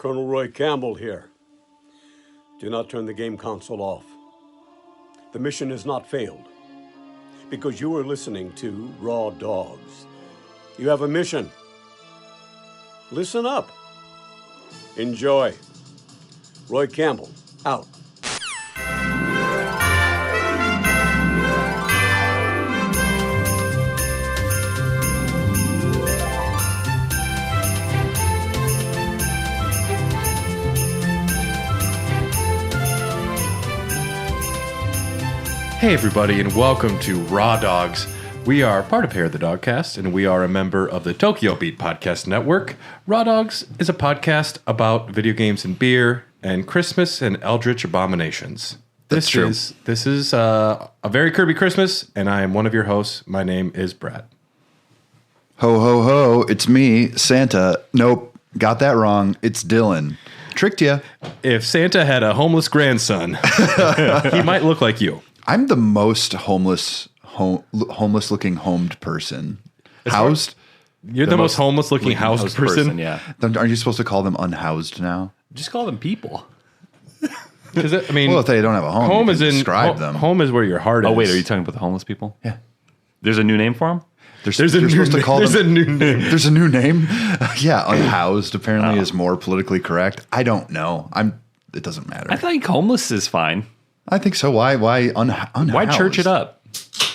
Colonel Roy Campbell here. Do not turn the game console off. The mission has not failed. Because you are listening to Raw Dogs. You have a mission. Listen up. Enjoy. Roy Campbell, out. Hey everybody, and welcome to Raw Dogs. We are part of Hair of the Dogcast, and we are a member of the Tokyo Beat Podcast Network. Raw Dogs is a podcast about video games and beer, and Christmas and eldritch abominations. This is a very Kirby Christmas, and I am one of your hosts. My name is Brad. Ho, ho, ho, it's me, Santa. Nope, got that wrong. It's Dylan. Tricked you. If Santa had a homeless grandson, he might look like you. I'm the most homeless-looking homed person. Housed? You're the most homeless-looking housed person? Yeah. Aren't you supposed to call them unhoused now? Just call them people. Because I mean, Well, if they don't have a home, you can describe them. Home is where your heart is. Oh, wait, are you talking about the homeless people? Yeah. There's a new name for them? There's a new name. There's a new name? Yeah, unhoused apparently is more politically correct. I don't know. It doesn't matter. I think homeless is fine. I think so. Why unhoused? Why church it up?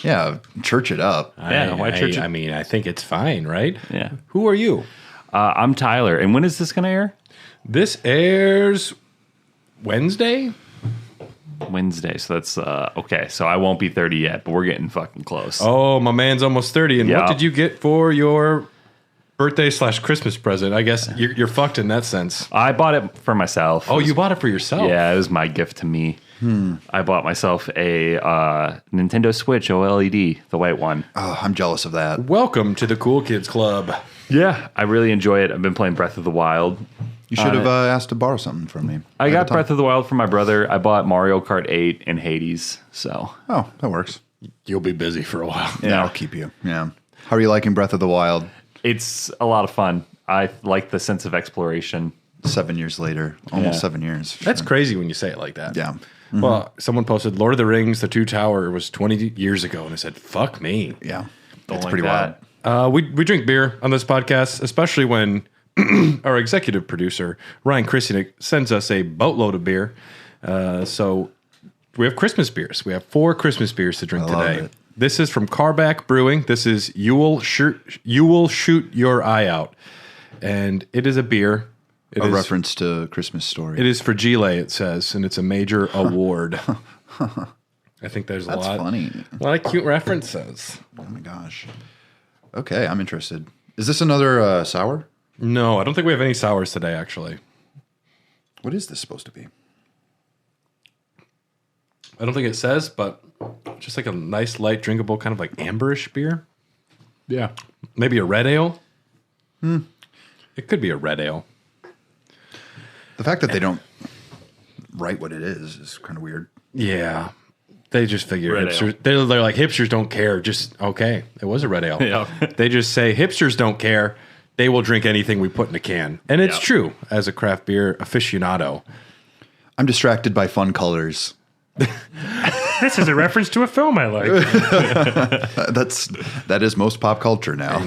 Yeah, church it up. Why church it? I mean, I think it's fine, right? Yeah. Who are you? I'm Tyler. And when is this going to air? This airs Wednesday. So that's, okay. So I won't be 30 yet, but we're getting fucking close. Oh, my man's almost 30. And Yeah. what did you get for your birthday/Christmas present? I guess you're fucked in that sense. I bought it for myself. Oh, you bought it for yourself? Yeah, it was my gift to me. I bought myself a Nintendo Switch OLED, the white one. Oh, I'm jealous of that. Welcome to the Cool Kids Club. Yeah, I really enjoy it. I've been playing Breath of the Wild. You should have asked to borrow something from me. I got Breath of the Wild from my brother. I bought Mario Kart 8 and Hades. So Oh, that works. You'll be busy for a while. Yeah, I'll keep you. Yeah. How are you liking Breath of the Wild? it's a lot of fun. I like the sense of exploration. 7 years later. Almost Yeah. 7 years. That's crazy when you say it like that. Yeah. Well, someone posted Lord of the Rings, The Two Tower was 20 years ago. And I said, fuck me. Yeah. Don't It's like pretty that. wild. We drink beer on this podcast, especially when our executive producer, Ryan Christian, sends us a boatload of beer. So we have Christmas beers. We have 4 Christmas beers to drink I love today. it. This is from Carback Brewing. This is You Will Shoot Your Eye Out. And it is a beer. It A is- reference to Christmas Story. It is for Gile, it says, and it's a major award. I think there's That's a funny. lot of cute references. Oh my gosh. Okay, I'm interested. Is this another sour? No, I don't think we have any sours today, actually. What is this supposed to be? I don't think it says, but just like a nice, light, drinkable, kind of like amberish beer. Yeah. Maybe a red ale. It could be a red ale. The fact that they don't write what it is kind of weird. Yeah. They just figure Red hipsters. They're like, hipsters don't care. Just, okay, it was a red ale. Yeah. They just say, hipsters don't care. They will drink anything we put in a can. And it's Yeah. true as a craft beer aficionado. I'm distracted by fun colors. This is a reference to a film I like. That is most pop culture now.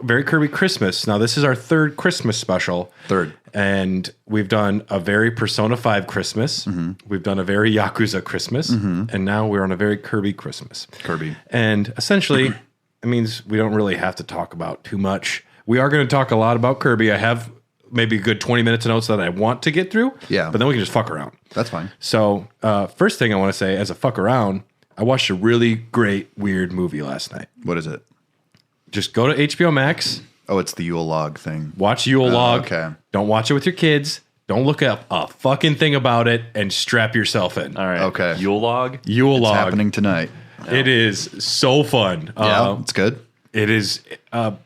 Very Kirby Christmas. Now, this is our 3rd Christmas special. 3rd. And we've done a very Persona 5 Christmas. We've done a very Yakuza Christmas. And now we're on a very Kirby Christmas. Kirby. And essentially, it means we don't really have to talk about too much. We are going to talk a lot about Kirby. I have maybe a good 20 minutes of notes that I want to get through. Yeah. But then we can just fuck around. That's fine. So, first thing I want to say, as a fuck around, I watched a really great, weird movie last night. What is it? Just go to HBO Max, Oh, it's the Yule log thing. watch Yule Log. okay. Don't watch it with your kids. Don't look up a fucking thing about it and strap yourself in. All right. Okay. Yule log. Yule It's Log. happening tonight. It is so fun. Yeah, it's good. It is top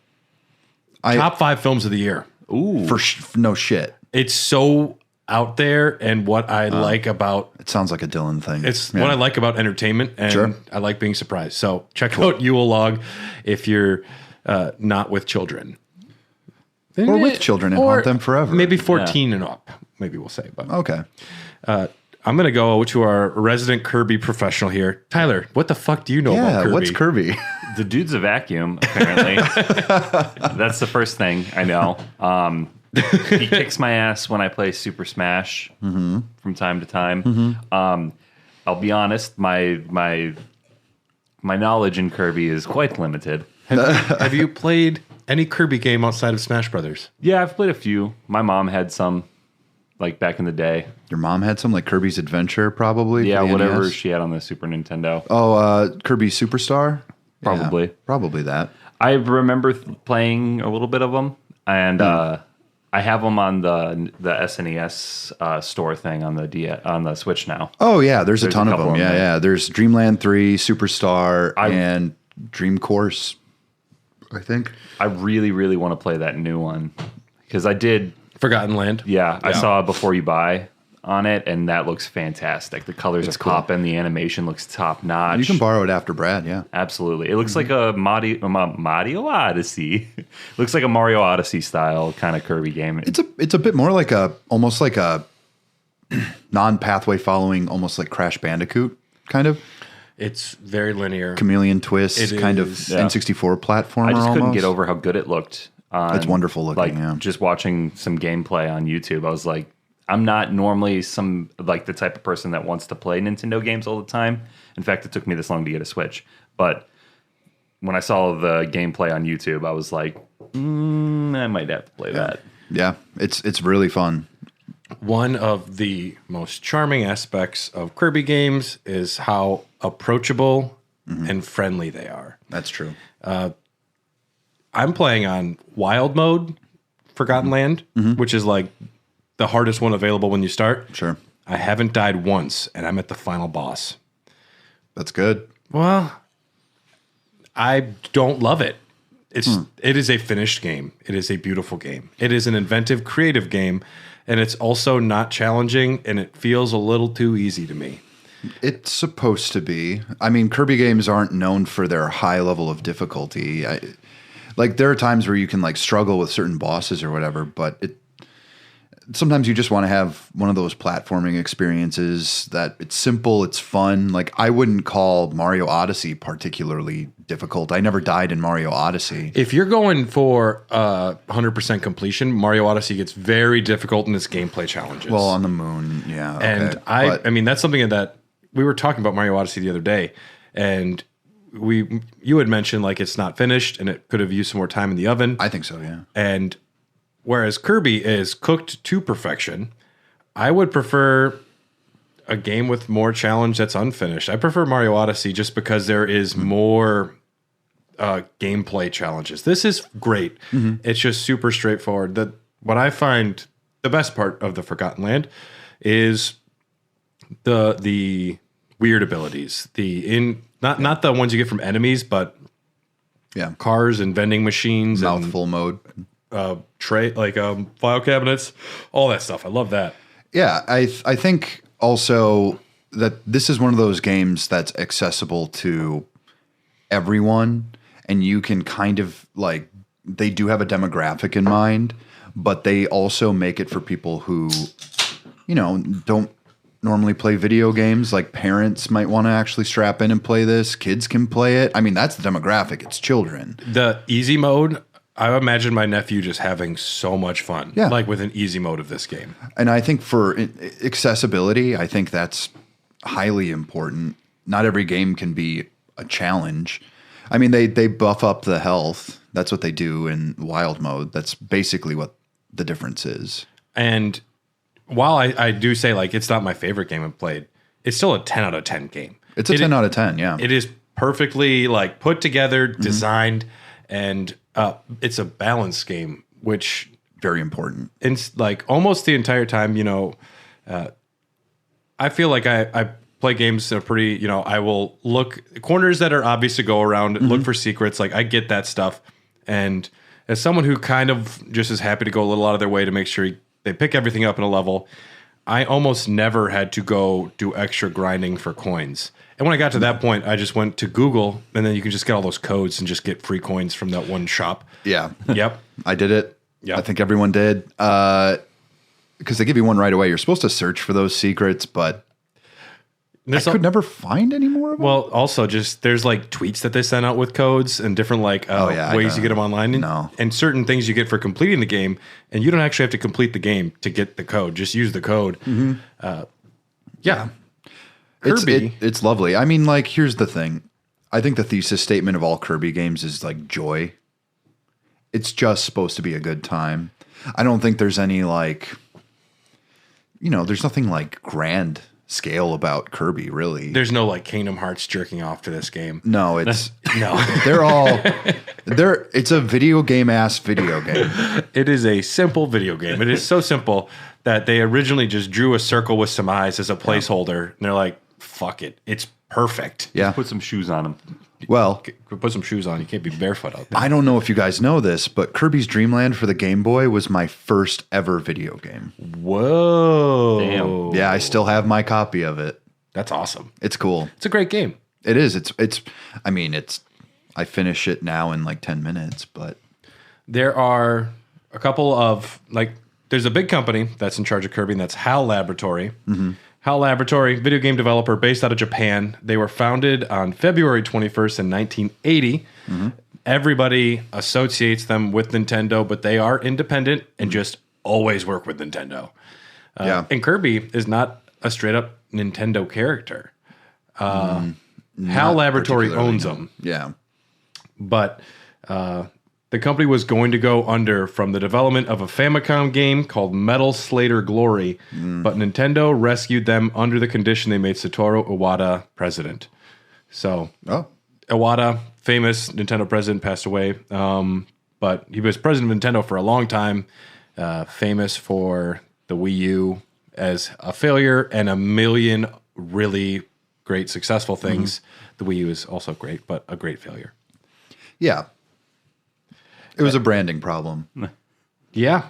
5 films of the year. Ooh. No shit. It's so out there, and what I like about It sounds like a Dylan thing. it's Yeah. what I like about entertainment, and Sure. I like being surprised. So check out Yule Log if you're not with children. Or with children and haunt them forever. Maybe 14 and up, maybe we'll say. But Okay. I'm going to go to our resident Kirby professional here. Tyler, what the fuck do you know about Kirby? What's Kirby? The dude's a vacuum, apparently. That's the first thing I know. He kicks my ass when I play Super Smash from time to time. I'll be honest, my knowledge in Kirby is quite limited. Have you played any Kirby game outside of Smash Brothers? Yeah, I've played a few. My mom had some, like back in the day. Your mom had some, like Kirby's Adventure, probably? Yeah, for the whatever NES? she had on the Super Nintendo. Oh, Kirby Superstar? Probably. Yeah, probably that. I remember playing a little bit of them, and I have them on the SNES store thing on the Switch now. Oh, yeah, there's a ton of couple them. of Yeah, them. yeah. There's Dreamland 3, Superstar, and Dream Course, I think. I really, really want to play that new one because I did. Forgotten Land? Yeah, I saw Before You Buy on it, and that looks fantastic. The colors are popping. The animation looks top notch. You can borrow it after Brad, yeah. Absolutely. It looks like a Mario Odyssey. Looks like a Mario Odyssey style kind of Kirby game. It's a bit more like almost like a non-pathway following, almost like Crash Bandicoot, kind of. It's very linear. Chameleon twist, It kind of is, N64 platformer. I just couldn't almost. get over how good it looked. It's wonderful looking, Like yeah. just watching some gameplay on YouTube, I was like, I'm not normally the type of person that wants to play Nintendo games all the time. In fact, it took me this long to get a Switch. But when I saw the gameplay on YouTube, I was like, I might have to play that. Yeah, it's really fun. One of the most charming aspects of Kirby games is how approachable and friendly they are. That's true. I'm playing on Wild Mode, Forgotten Land, which is like the hardest one available when you start. Sure. I haven't died once, and I'm at the final boss. That's good. Well, I don't love it. It is a finished game. It is a beautiful game. It is an inventive, creative game, and it's also not challenging, and it feels a little too easy to me. It's supposed to be. I mean, Kirby games aren't known for their high level of difficulty. Like, there are times where you can, like, struggle with certain bosses or whatever, but sometimes you just want to have one of those platforming experiences that it's simple, it's fun. Like, I wouldn't call Mario Odyssey particularly difficult. I never died in Mario Odyssey. If you're going for 100% completion, Mario Odyssey gets very difficult in its gameplay challenges. Well, on the moon, yeah. Okay. And I mean, that's something that we were talking about Mario Odyssey the other day, and you had mentioned like it's not finished and it could have used some more time in the oven. I think so, yeah. And whereas Kirby is cooked to perfection, I would prefer a game with more challenge that's unfinished. I prefer Mario Odyssey just because there is more gameplay challenges. This is great. It's just super straightforward. What I find the best part of the Forgotten Land is the weird abilities. Not the ones you get from enemies, but Yeah. cars and vending machines Mouthful mode. and file cabinets, all that stuff. I love that. Yeah, I think also that this is one of those games that's accessible to everyone, and you can kind of like, they do have a demographic in mind, but they also make it for people who, don't normally play video games. Like, parents might want to actually strap in and play this. Kids can play it. I mean, that's the demographic. It's children. The easy mode, I imagine my nephew just having so much fun. Yeah. Like with an easy mode of this game. And I think for accessibility, I think that's highly important. Not every game can be a challenge. I mean, they buff up the health. That's what they do in wild mode. That's basically what the difference is. And while I do say like it's not my favorite game I've played, it's still a 10 out of 10 game. It's a 10 out of 10, yeah. It is perfectly like put together, designed, and it's a balanced game, which Very important. it's like almost the entire time, I feel like I play games that are pretty, I will look corners that are obvious to go around, look for secrets. Like I get that stuff. And as someone who kind of just is happy to go a little out of their way to make sure they pick everything up in a level, I almost never had to go do extra grinding for coins. And when I got to that point, I just went to Google, and then you can just get all those codes and just get free coins from that one shop. Yeah. Yep. I did it Yeah. I think everyone did. Because they give you one right away. You're supposed to search for those secrets, but I could never find any more of them. Well, also just there's like tweets that they send out with codes and different like ways you get them online. And certain things you get for completing the game, and you don't actually have to complete the game to get the code. Just use the code. Yeah. Kirby. It's lovely. I mean, like, here's the thing. I think the thesis statement of all Kirby games is like joy. It's just supposed to be a good time. I don't think there's any like, there's nothing like grand scale about Kirby, really. There's no like Kingdom Hearts jerking off to this game. No, it's no. It's a video game ass video game. It is a simple video game. It is so simple that they originally just drew a circle with some eyes as a placeholder, and they're like, "Fuck it, it's perfect." Yeah, Put some shoes on them. well, put some shoes on. You can't be barefoot out there. I don't know if you guys know this, but Kirby's Dream Land for the Game Boy was my first ever video game. Whoa! Damn. Yeah, I still have my copy of it. That's awesome. It's cool. It's a great game. It is. I finish it now in like 10 minutes, but There are a couple of there's a big company that's in charge of Kirby, and that's HAL Laboratory. HAL Laboratory, video game developer based out of Japan. They were founded on February 21st in 1980. Everybody associates them with Nintendo, but they are independent and just always work with Nintendo. yeah. And Kirby is not a straight up Nintendo character. HAL Laboratory particularly, owns no. them. Yeah. But the company was going to go under from the development of a Famicom game called Metal Slater Glory, but Nintendo rescued them under the condition they made Satoru Iwata president. So Oh. Iwata, famous Nintendo president, passed away, but he was president of Nintendo for a long time, famous for the Wii U as a failure and a million really great successful things. The Wii U is also great, but a great failure. Yeah. It was a branding problem. Yeah.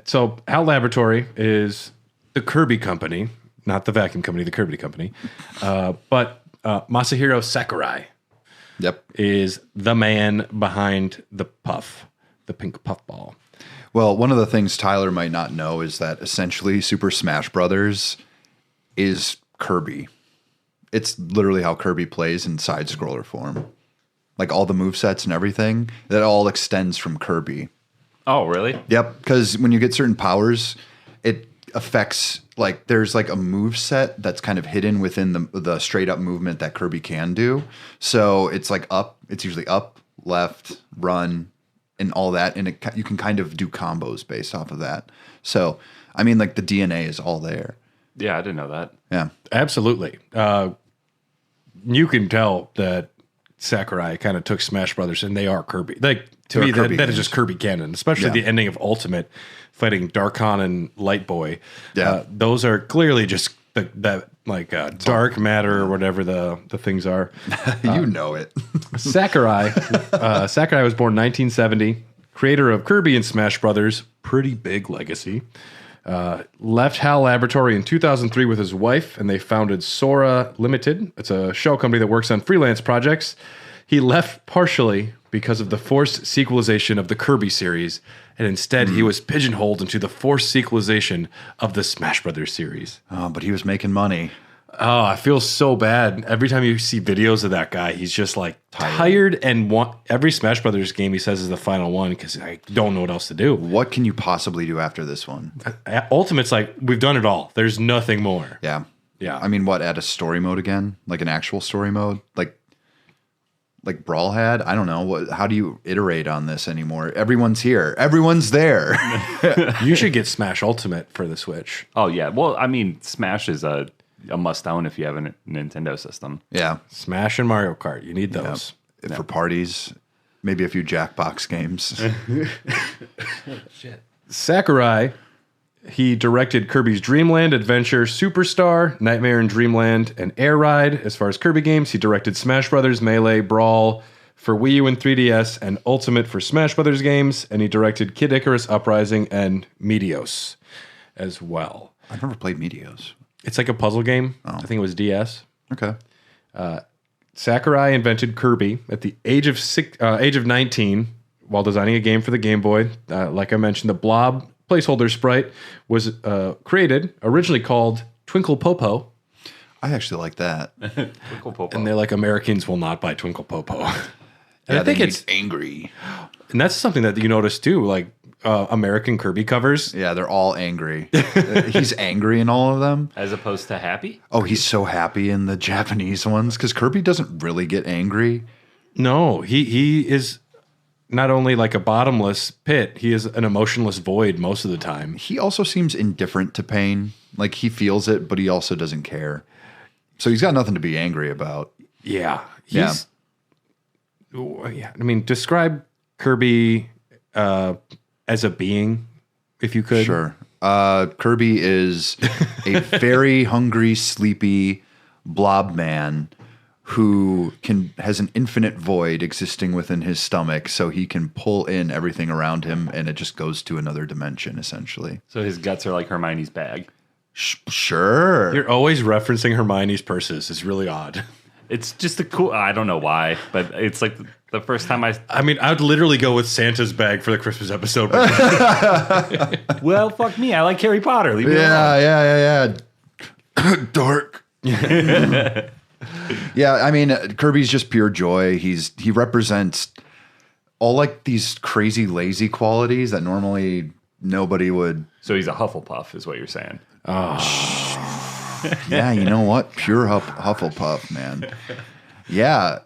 So HAL Laboratory is the Kirby company, not the vacuum company, the Kirby company. But Masahiro Sakurai Yep. is the man behind the puff, the pink puff ball. Well, one of the things Tyler might not know is that essentially Super Smash Brothers is Kirby. It's literally how Kirby plays in side scroller form. Like all the movesets and everything, that all extends from Kirby. Oh, really? Yep, because when you get certain powers, it affects, like, there's like a move set that's kind of hidden within the straight up movement that Kirby can do. So it's like it's usually up, left, run, and all that. And you can kind of do combos based off of that. So, I mean, like the DNA is all there. Yeah, I didn't know that. Yeah. Absolutely. You can tell that Sakurai kind of took Smash Brothers, and they are Kirby. Like, to me, that is just Kirby canon, especially the ending of Ultimate, fighting Darkon and Light Boy. Yeah. Those are clearly just dark matter or whatever the things are. You know it. Sakurai was born 1970, creator of Kirby and Smash Brothers, pretty big legacy. Left HAL Laboratory in 2003 with his wife, and they founded Sora Limited. It's a shell company that works on freelance projects. He left partially because of the forced sequelization of the Kirby series, and instead he was pigeonholed into the forced sequelization of the Smash Brothers series. Oh, but he was making money. Oh, I feel so bad. Every time you see videos of that guy, he's just like tired and every Smash Brothers game he says is the final one because I don't know what else to do. What can you possibly do after this one? Ultimate's like, we've done it all. There's nothing more. Yeah. Yeah. I mean, add a story mode again? Like an actual story mode? Like Brawl had? I don't know. How do you iterate on this anymore? Everyone's here. Everyone's there. You should get Smash Ultimate for the Switch. Oh, yeah. Well, I mean, Smash is a must-own if you have a Nintendo system. Yeah. Smash and Mario Kart. You need those. For parties, maybe a few Jackbox games. Sakurai, he directed Kirby's Dream Land, Adventure, Superstar, Nightmare in Dreamland, and Air Ride. As far as Kirby games, he directed Smash Brothers, Melee, Brawl for Wii U and 3DS, and Ultimate for Smash Brothers games, and he directed Kid Icarus Uprising and Meteos as well. I've never played Meteos. It's like a puzzle game. I think it was DS. Okay. Sakurai invented Kirby at the age of 19 while designing a game for the Game Boy. Like I mentioned, the Blob placeholder sprite was created, originally called Twinkle Popo. I actually like that. Twinkle Popo. And they're like, Americans will not buy Twinkle Popo. And Yeah, I think they it's need angry. and that's something that you notice too, like American Kirby covers. Yeah, they're all angry. He's angry in all of them. As opposed to happy? Oh, he's so happy in the Japanese ones because Kirby doesn't really get angry. No, he is not only like a bottomless pit, he is an emotionless void most of the time. He also seems indifferent to pain. Like he feels it, but he also doesn't care. So he's got nothing to be angry about. Yeah. Yeah. I mean, describe Kirby as a being, if you could. Sure. Kirby is a very hungry, sleepy blob man who has an infinite void existing within his stomach, so he can pull in everything around him, and it just goes to another dimension, essentially. So his guts are like Hermione's bag. Sure. You're always referencing Hermione's purses. It's really odd. It's just a cool. I don't know why, but it's like the first time I mean, I would literally go with Santa's bag for the Christmas episode. Well, fuck me. I like Harry Potter. Leave me alone. Yeah. Dark. Yeah, I mean, Kirby's just pure joy. He represents all like these crazy lazy qualities that normally nobody would. So he's a Hufflepuff, is what you're saying. Yeah, you know what? Pure Hufflepuff, man. Yeah,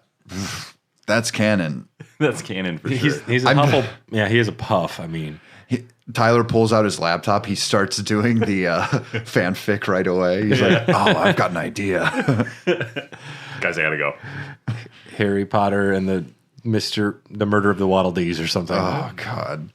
that's canon. That's canon for sure. He's a Huffle. Yeah, he is a puff. I mean, Tyler pulls out his laptop. He starts doing the fanfic right away. He's like, "Oh, I've got an idea." Guys, I gotta go. Harry Potter and the murder of the Waddle Dees or something. Oh God.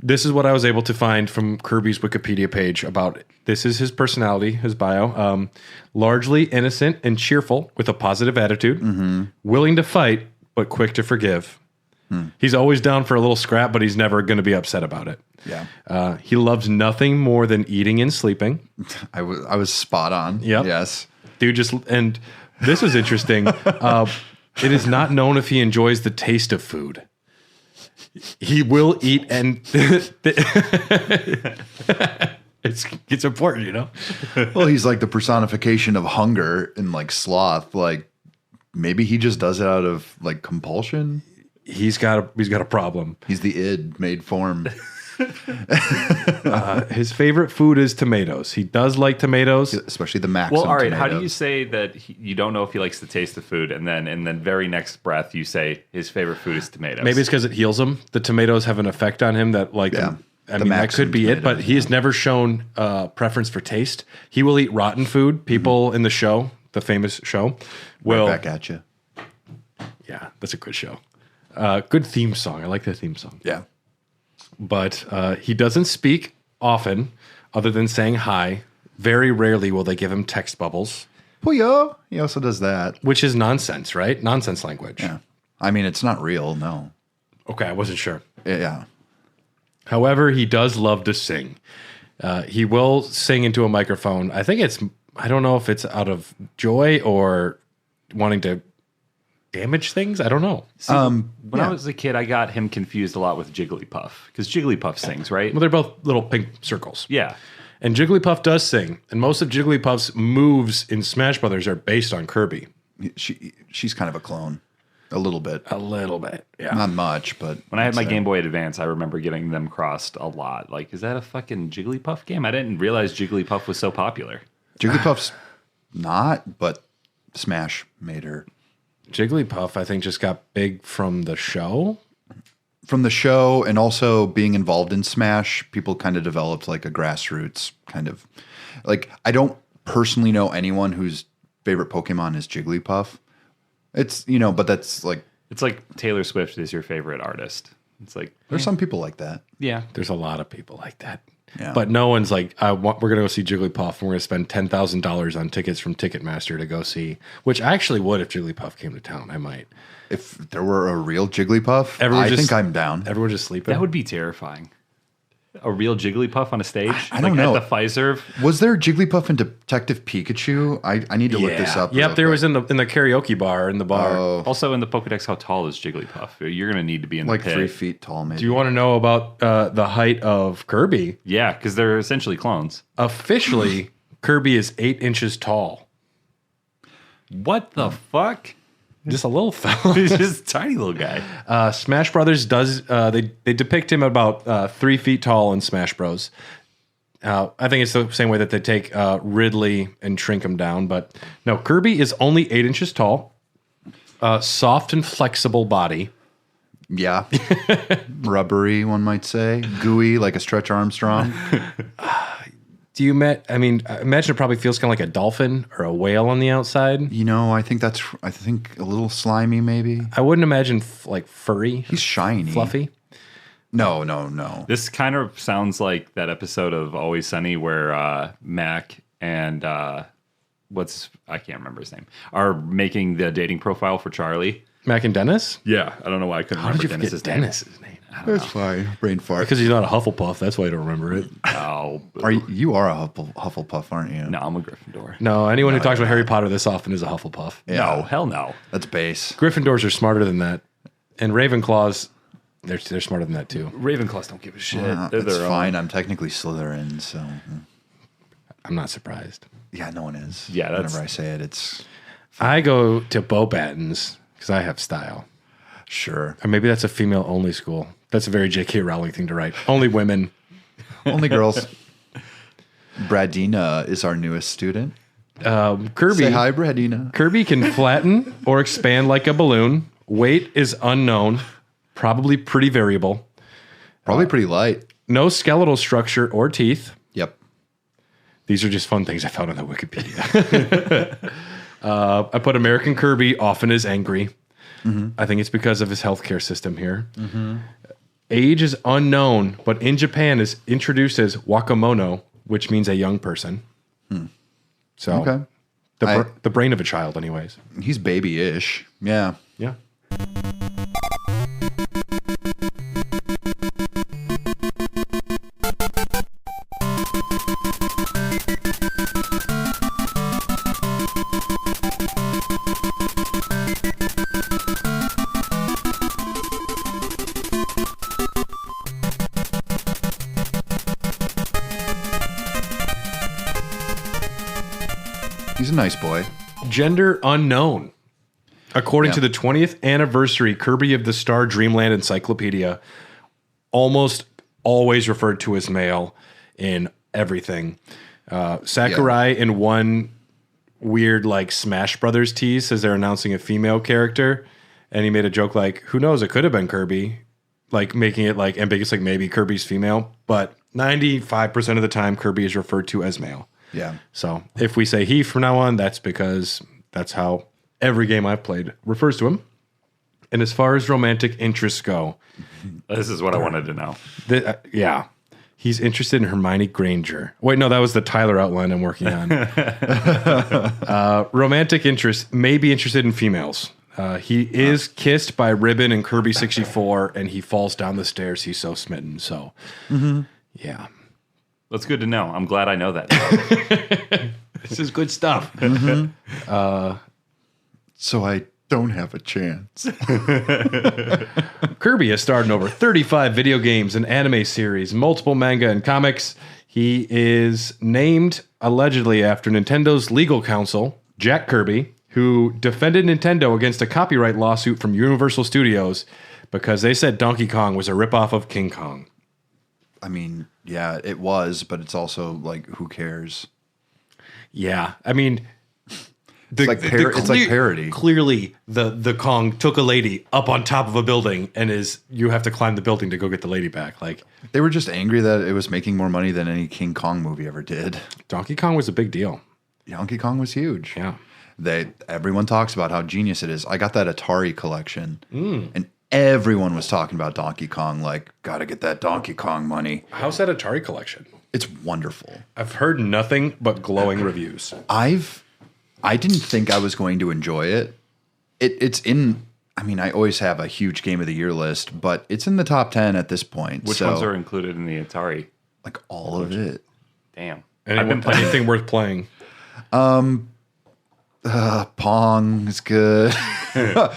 This is what I was able to find from Kirby's Wikipedia page about this is his personality, his bio. Largely innocent and cheerful with a positive attitude, willing to fight, but quick to forgive. He's always down for a little scrap, but he's never going to be upset about it. Yeah. He loves nothing more than eating and sleeping. I was spot on. Yep. Yes. Dude, and this was interesting. It is not known if he enjoys the taste of food. He will eat and it's important, you know? Well, he's like the personification of hunger and like sloth. Like maybe he just does it out of like compulsion. He's got a problem. He's the id made form. His favorite food is tomatoes. He does like tomatoes. Especially the Maxim Well, all right. tomato. How do you say that you don't know if he likes the taste of food, and then in the very next breath you say his favorite food is tomatoes? Maybe it's because it heals him. The tomatoes have an effect on him that, like, Yeah. I mean, that Maxim could be it. But tomatoes, he has never shown preference for taste. He will eat rotten food. People in the show, the famous show, will. Right back at you. Yeah, that's a good show. Good theme song. I like the theme song. Yeah. But he doesn't speak often, other than saying hi. Very rarely will they give him text bubbles, Puyo. He also does that. which is nonsense, right? Nonsense language. Yeah. I mean, it's not real. No. Okay, I wasn't sure. Yeah. However, he does love to sing. He will sing into a microphone. I don't know if it's out of joy or wanting to damage things. I don't know. See, when I was a kid, I got him confused a lot with Jigglypuff because Jigglypuff sings, right? Well, they're both little pink circles. Yeah. And Jigglypuff does sing. And most of Jigglypuff's moves in Smash Brothers are based on Kirby. She's kind of a clone. A little bit. A little bit, yeah. Not much, but When I had my Game Boy Advance, I remember getting them crossed a lot. Like, is that a fucking Jigglypuff game? I didn't realize Jigglypuff was so popular. Jigglypuff's not, but Smash made her. Jigglypuff, I think, just got big from the show. From the show and also being involved in Smash, people kind of developed like a grassroots kind of like I don't personally know anyone whose favorite Pokemon is Jigglypuff. It's but that's like It's like Taylor Swift is your favorite artist. It's like, there's some people like that. yeah. There's a lot of people like that. Yeah. But no one's like, we're going to go see Jigglypuff and we're going to spend $10,000 on tickets from Ticketmaster to go see, which I actually would if Jigglypuff came to town. I might. If there were a real Jigglypuff, Everyone I just- think I'm down. Everyone just sleeping. That would be terrifying. a real Jigglypuff on a stage? I don't know. At the Pfizer. Was there Jigglypuff and Detective Pikachu? I need to look this up. Yep, there was in the karaoke bar in the bar. Also in the Pokedex, how tall is Jigglypuff? You're going to need to be in Like the pit. 3 feet tall, maybe. Do you want to know about the height of Kirby? Yeah, because they're essentially clones. Officially, Kirby is 8 inches tall. What the fuck? Just a little fella. He's just a tiny little guy. Smash Brothers does they depict him about 3 feet tall in Smash Bros. I think it's the same way that they take Ridley and shrink him down, but no, Kirby is only 8 inches tall, soft and flexible body. Yeah. Rubbery, one might say. Gooey, like a Stretch Armstrong. Do you imagine it probably feels kind of like a dolphin or a whale on the outside? You know, I think a little slimy, maybe. I wouldn't imagine like furry. He's shiny. Fluffy. No. This kind of sounds like that episode of Always Sunny where Mac and I can't remember his name, are making the dating profile for Charlie. Mac and Dennis? Yeah, I don't know why I couldn't remember Dennis's name. Dennis's name? That's fine. Brain fart. Because he's not a Hufflepuff. That's why I don't remember it. Oh, You are a Hufflepuff, aren't you? no, I'm a Gryffindor. No, anyone who talks about Harry Potter this often is a Hufflepuff. Yeah. No, hell no. That's base. Gryffindors are smarter than that. And Ravenclaws, they're smarter than that too. Ravenclaws don't give a shit. They're It's their fine. own. I'm technically Slytherin, so I'm not surprised. yeah, no one is. Yeah, that's- whenever I say it, it's I go to Beauxbatons because I have style. sure. Or maybe that's a female-only school. That's a very J.K. Rowling thing to write. Only women. Only girls. Bradina is our newest student. Kirby. Say hi, Bradina. Kirby can flatten or expand like a balloon. Weight is unknown. Probably pretty variable. Probably pretty light. No skeletal structure or teeth. Yep. These are just fun things I found on the Wikipedia. I put American Kirby often as angry. I think it's because of his healthcare system here. Age is unknown, but in Japan is introduced as wakamono, which means a young person. So Okay. the brain of a child, anyways. He's baby-ish. Yeah. Yeah. He's a nice boy. Gender unknown. According to the 20th anniversary Kirby of the Star Dreamland Encyclopedia, almost always referred to as male in everything. Sakurai in one weird like Smash Brothers tease says they're announcing a female character, and he made a joke like, who knows, it could have been Kirby, like making it like ambiguous, like maybe Kirby's female, but 95% of the time Kirby is referred to as male. Yeah. So if we say he from now on, that's because that's how every game I've played refers to him. And as far as romantic interests go, This is what I wanted to know. yeah, he's interested in Hermione Granger. Wait, no, that was the Tyler outline I'm working on. Romantic interests, may be interested in females. He is kissed by Ribbon in Kirby 64, and he falls down the stairs. He's so smitten. So, yeah. That's good to know. I'm glad I know that. This is good stuff. So I don't have a chance. Kirby has starred in over 35 video games and anime series, multiple manga and comics. He is named allegedly after Nintendo's legal counsel, Jack Kirby, who defended Nintendo against a copyright lawsuit from Universal Studios because they said Donkey Kong was a ripoff of King Kong. I mean, yeah, it was, but it's also like, who cares? Yeah, I mean, It's like parody. Clearly, the Kong took a lady up on top of a building, and you have to climb the building to go get the lady back. Like, They were just angry that it was making more money than any King Kong movie ever did. Donkey Kong was a big deal. Donkey Kong was huge. Yeah. Everyone talks about how genius it is. I got that Atari collection, and everyone was talking about Donkey Kong. Like, gotta get that Donkey Kong money. How's that Atari collection? It's wonderful. I've heard nothing but glowing reviews. I didn't think I was going to enjoy it. It's in I mean, I always have a huge game of the year list, but it's in the top 10 at this point. Which ones are included in the Atari? Like all of it. Damn. I've been playing anything worth playing. Pong is good. There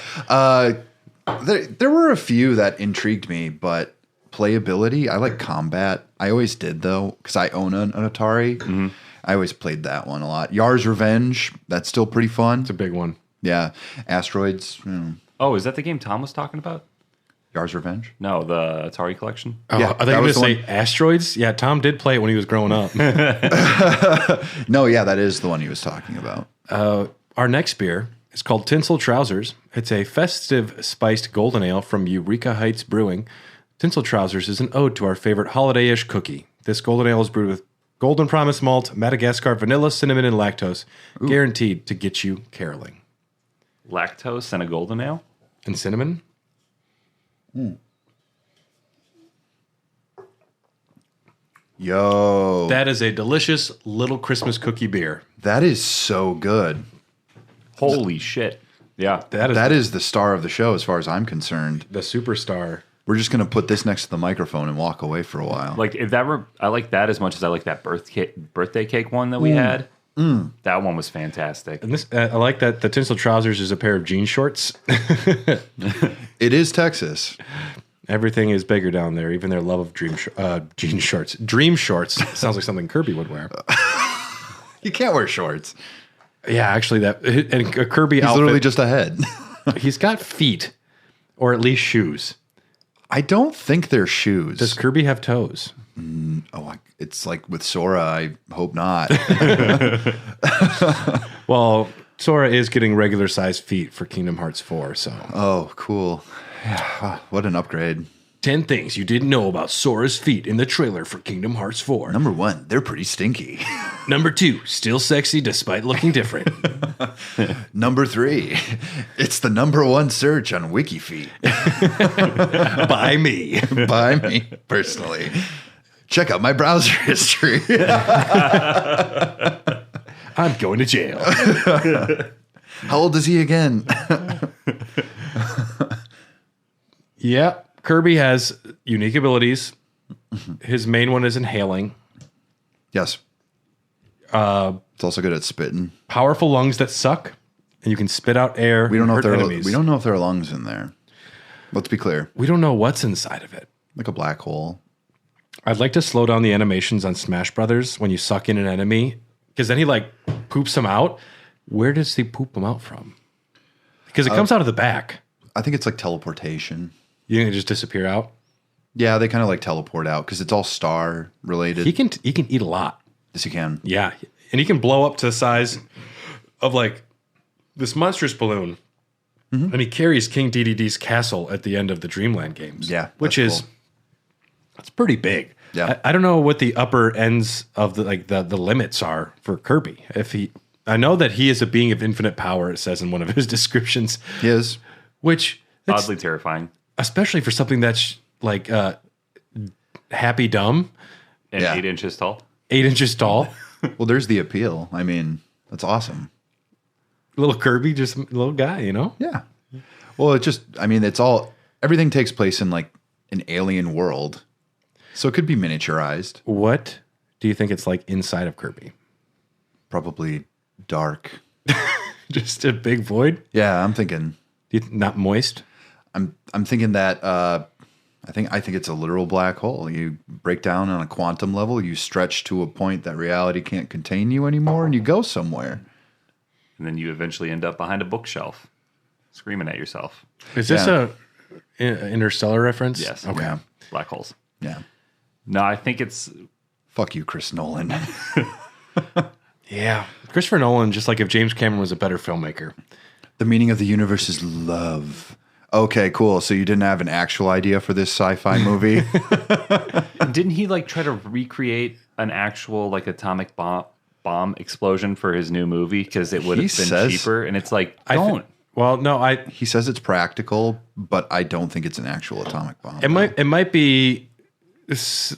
were a few that intrigued me, but playability, I like combat. I always did, though, because I own an Atari. Mm-hmm. I always played that one a lot. Yar's Revenge, that's still pretty fun. It's a big one. Yeah. Asteroids. Oh, is that the game Tom was talking about? Yar's Revenge? No, the Atari collection. Oh, Yeah, I thought that you were going was to the say one- Asteroids. Yeah, Tom did play it when he was growing up. No, yeah, that is the one he was talking about. Our next beer is called Tinsel Trousers. It's a festive spiced golden ale from Eureka Heights Brewing. Tinsel Trousers is an ode to our favorite holiday-ish cookie. This golden ale is brewed with Golden Promise malt, Madagascar vanilla, cinnamon, and lactose, guaranteed to get you caroling. Lactose and a golden ale? And cinnamon? Yo. That is a delicious little Christmas cookie beer. That is so good. Holy shit. Yeah. That is the star of the show as far as I'm concerned. the superstar. We're just going to put this next to the microphone and walk away for a while. Like if that were, I like that as much as I like that birthday cake one that we had. That one was fantastic. And this, I like that the Tinsel Trousers is a pair of jean shorts. It is Texas. Everything is bigger down there, even their love of jean shorts. Dream shorts sounds like something Kirby would wear. You can't wear shorts. Yeah, actually, that and a Kirby He's outfit. literally just a head. He's got feet, or at least shoes. I don't think they're shoes. Does Kirby have toes? It's like with Sora. I hope not. Well, Sora is getting regular sized feet for Kingdom Hearts 4. So, Oh, cool. Yeah, what an upgrade. 10 things you didn't know about Sora's feet in the trailer for Kingdom Hearts 4. Number 1, they're pretty stinky. Number 2, still sexy despite looking different. Number 3, it's the number 1 search on WikiFeet By me. by me personally. Check out my browser history. I'm going to jail. How old is he again? Yeah, Kirby has unique abilities. His main one is inhaling. Yes. It's also good at spitting. Powerful lungs that suck, and you can spit out air. We don't know if and hurt there enemies. we don't know if there are lungs in there. Let's be clear. We don't know what's inside of it. Like a black hole. I'd like to slow down the animations on Smash Brothers when you suck in an enemy, because then he like poops them out. Where does he poop them out from? Because it comes out of the back. I think it's like teleportation. You think it just disappear out? Yeah, they kind of like teleport out because it's all star related. He can eat a lot. Yes, you can. Yeah, and he can blow up to the size of like this monstrous balloon. And he carries King Dedede's castle at the end of the Dreamland games. Yeah, which that's is cool. it's pretty big. Yeah. I don't know what the upper ends of the limits are for Kirby. I know that he is a being of infinite power. It says in one of his descriptions, He is. which that's, Oddly terrifying. especially for something that's like happy dumb, And Yeah. 8 inches tall. 8 inches tall. Well, there's the appeal. I mean, that's awesome. Little Kirby, just a little guy, you know? Yeah. Well, it's all, everything takes place in like an alien world. So it could be miniaturized, What do you think it's like inside of Kirby? probably dark. Just a big void? Yeah, I'm thinking, Not moist? I'm thinking that, I think it's a literal black hole. You break down on a quantum level, you stretch to a point that reality can't contain you anymore, and you go somewhere. And then you eventually end up behind a bookshelf, screaming at yourself. Is this Yeah. a Interstellar reference? Yes. Okay. Yeah. Black holes. Yeah. No, I think it's Fuck you, Chris Nolan. Yeah. Christopher Nolan, just like if James Cameron was a better filmmaker. The meaning of the universe is love. Okay, cool. So you didn't have an actual idea for this sci-fi movie? Didn't he like try to recreate an actual like atomic bomb explosion for his new movie because it would have He been says- cheaper? And it's like, I thi- don't. Well, no, He says it's practical, but I don't think it's an actual atomic bomb. it might be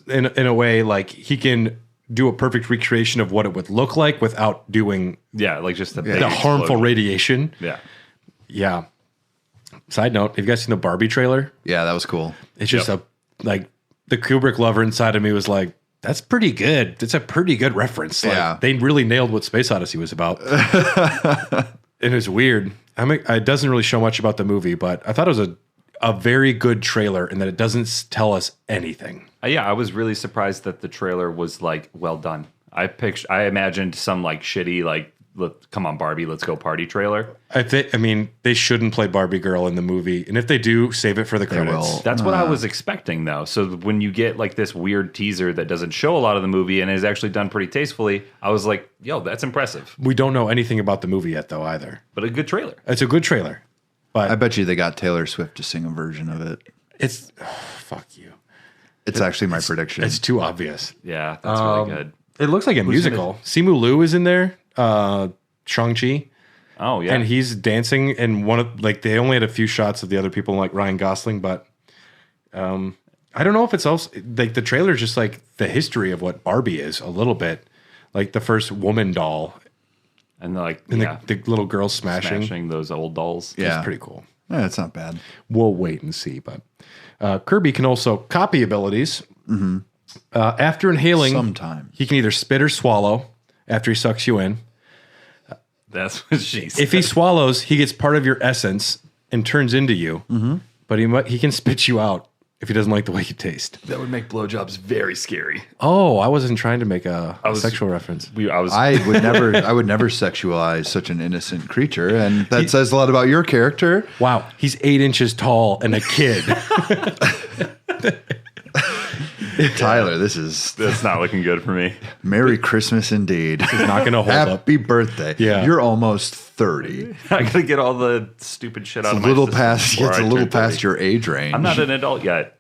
in a way like he can do a perfect recreation of what it would look like without doing Yeah, like just the, big the harmful explosion. radiation. Yeah. Yeah. Side note, have you guys seen the Barbie trailer? Yeah, that was cool. It's just like the Kubrick lover inside of me was like, that's pretty good. It's a pretty good reference. Like, Yeah. they really nailed what Space Odyssey was about. It was weird. It doesn't really show much about the movie, but I thought it was a very good trailer in that it doesn't tell us anything. Yeah, I was really surprised that the trailer was like well done. I imagined some like shitty like come on Barbie, let's go party trailer. I mean, they shouldn't play Barbie girl in the movie, and if they do, save it for the credits. will. That's what I was expecting though. So when you get like this weird teaser that doesn't show a lot of the movie and is actually done pretty tastefully, I was like, yo, that's impressive. We don't know anything about the movie yet, though, either. But a good trailer. It's a good trailer, but I bet you they got Taylor Swift to sing a version of it. it's fuck you. It's actually my prediction. It's too obvious. Yeah, that's really good. It looks like a musical. Simu Liu is in there. Shang-Chi. Oh yeah. And he's dancing, and one of like they only had a few shots of the other people, like Ryan Gosling, but I don't know if it's also like the trailer is just like the history of what Barbie is a little bit, like the first woman doll and like and the little girl smashing. those old dolls. Yeah. It's pretty cool. Yeah, it's not bad. We'll wait and see, but Kirby can also copy abilities. After inhaling, Sometimes. he can either spit or swallow after he sucks you in. That's what she said. If he swallows, he gets part of your essence and turns into you. But he can spit you out if he doesn't like the way you taste. That would make blowjobs very scary. Oh, I wasn't trying to make a sexual reference. I would never sexualize such an innocent creature, and that says a lot about your character. Wow, he's 8 inches tall and a kid. Tyler, that's not looking good for me. Merry Christmas indeed. He's not going to hold up. Happy birthday. Yeah. You're almost 30. I gotta get all the stupid shit out It's of a my little system past before it's I a little turn 30. past your age range. I'm not an adult yet.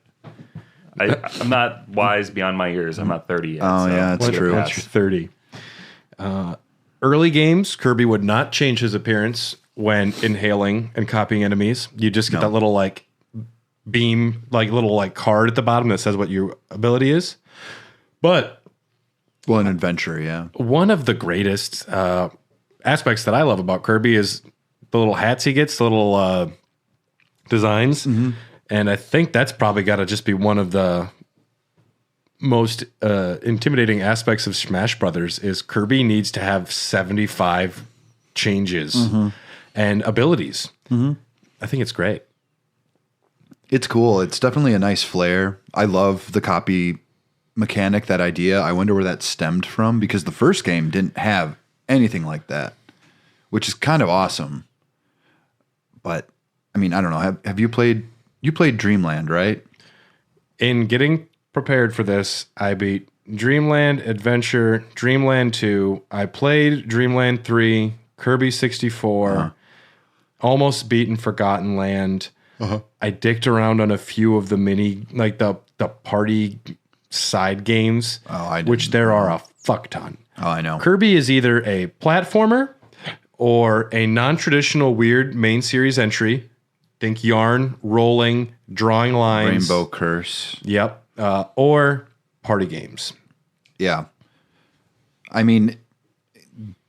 I'm not wise beyond my years. I'm not 30 yet. Oh, yeah, that's true. Once you're 30. Early games, Kirby would not change his appearance when inhaling and copying enemies. You just get that little like beam, like little like card at the bottom that says what your ability is. But Well, an adventure, yeah. one of the greatest aspects that I love about Kirby is the little hats he gets, the little designs. And I think that's probably got to just be one of the most intimidating aspects of Smash Brothers is Kirby needs to have 75 changes and abilities. I think it's great. It's cool. It's definitely a nice flair. I love the copy mechanic, that idea. I wonder where that stemmed from, because the first game didn't have anything like that, which is kind of awesome. But I mean, I don't know. Have you played Dreamland, right? In getting prepared for this, I beat Dreamland Adventure, Dreamland 2. I played Dreamland 3, Kirby 64, almost beaten Forgotten Land. I dicked around on a few of the mini, like the party side games, which there are a fuck ton. Oh, I know. Kirby is either a platformer or a non-traditional weird main series entry. Think yarn, rolling, drawing lines. Rainbow Curse. Yep. Or party games. Yeah. I mean,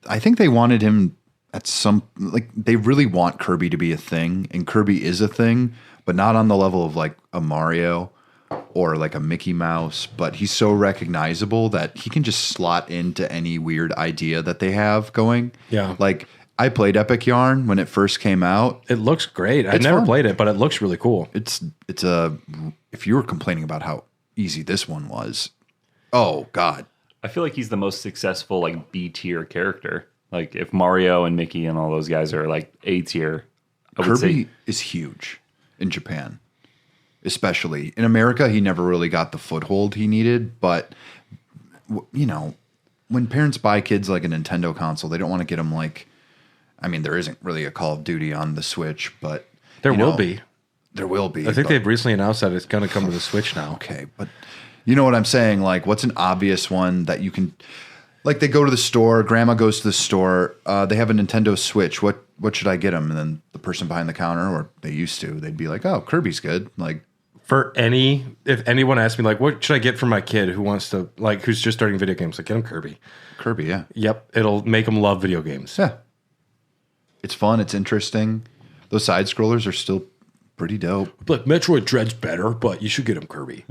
I think they wanted him at some, like, they really want Kirby to be a thing, and Kirby is a thing, but not on the level of like a Mario or like a Mickey Mouse, but he's so recognizable that he can just slot into any weird idea that they have going. Yeah. Like, I played Epic Yarn when it first came out. It looks great. I've It's never fun. played it, but it looks really cool. It's if you were complaining about how easy this one was, oh God. I feel like he's the most successful like B tier character. Like if Mario and Mickey and all those guys are like A tier, I would Kirby say is huge in Japan, especially in America. He never really got the foothold he needed, but you know, when parents buy kids like a Nintendo console, they don't want to get them like, I mean, there isn't really a Call of Duty on the Switch, but There you will know, be. There will be. I think but- they've recently announced that it's going to come to the Switch now. Okay, but you know what I'm saying? Like, what's an obvious one that you can, like, they go to the store, grandma goes to the store, they have a Nintendo Switch. What should I get them? And then the person behind the counter, or they used to, they'd be like, oh, Kirby's good. Like, If anyone asked me, like, what should I get for my kid who wants to, like, who's just starting video games, like, get him Kirby. Kirby, yeah. Yep. It'll make him love video games. Yeah. It's fun. It's interesting. Those side scrollers are still pretty dope. But Metroid Dread's better, but you should get him Kirby.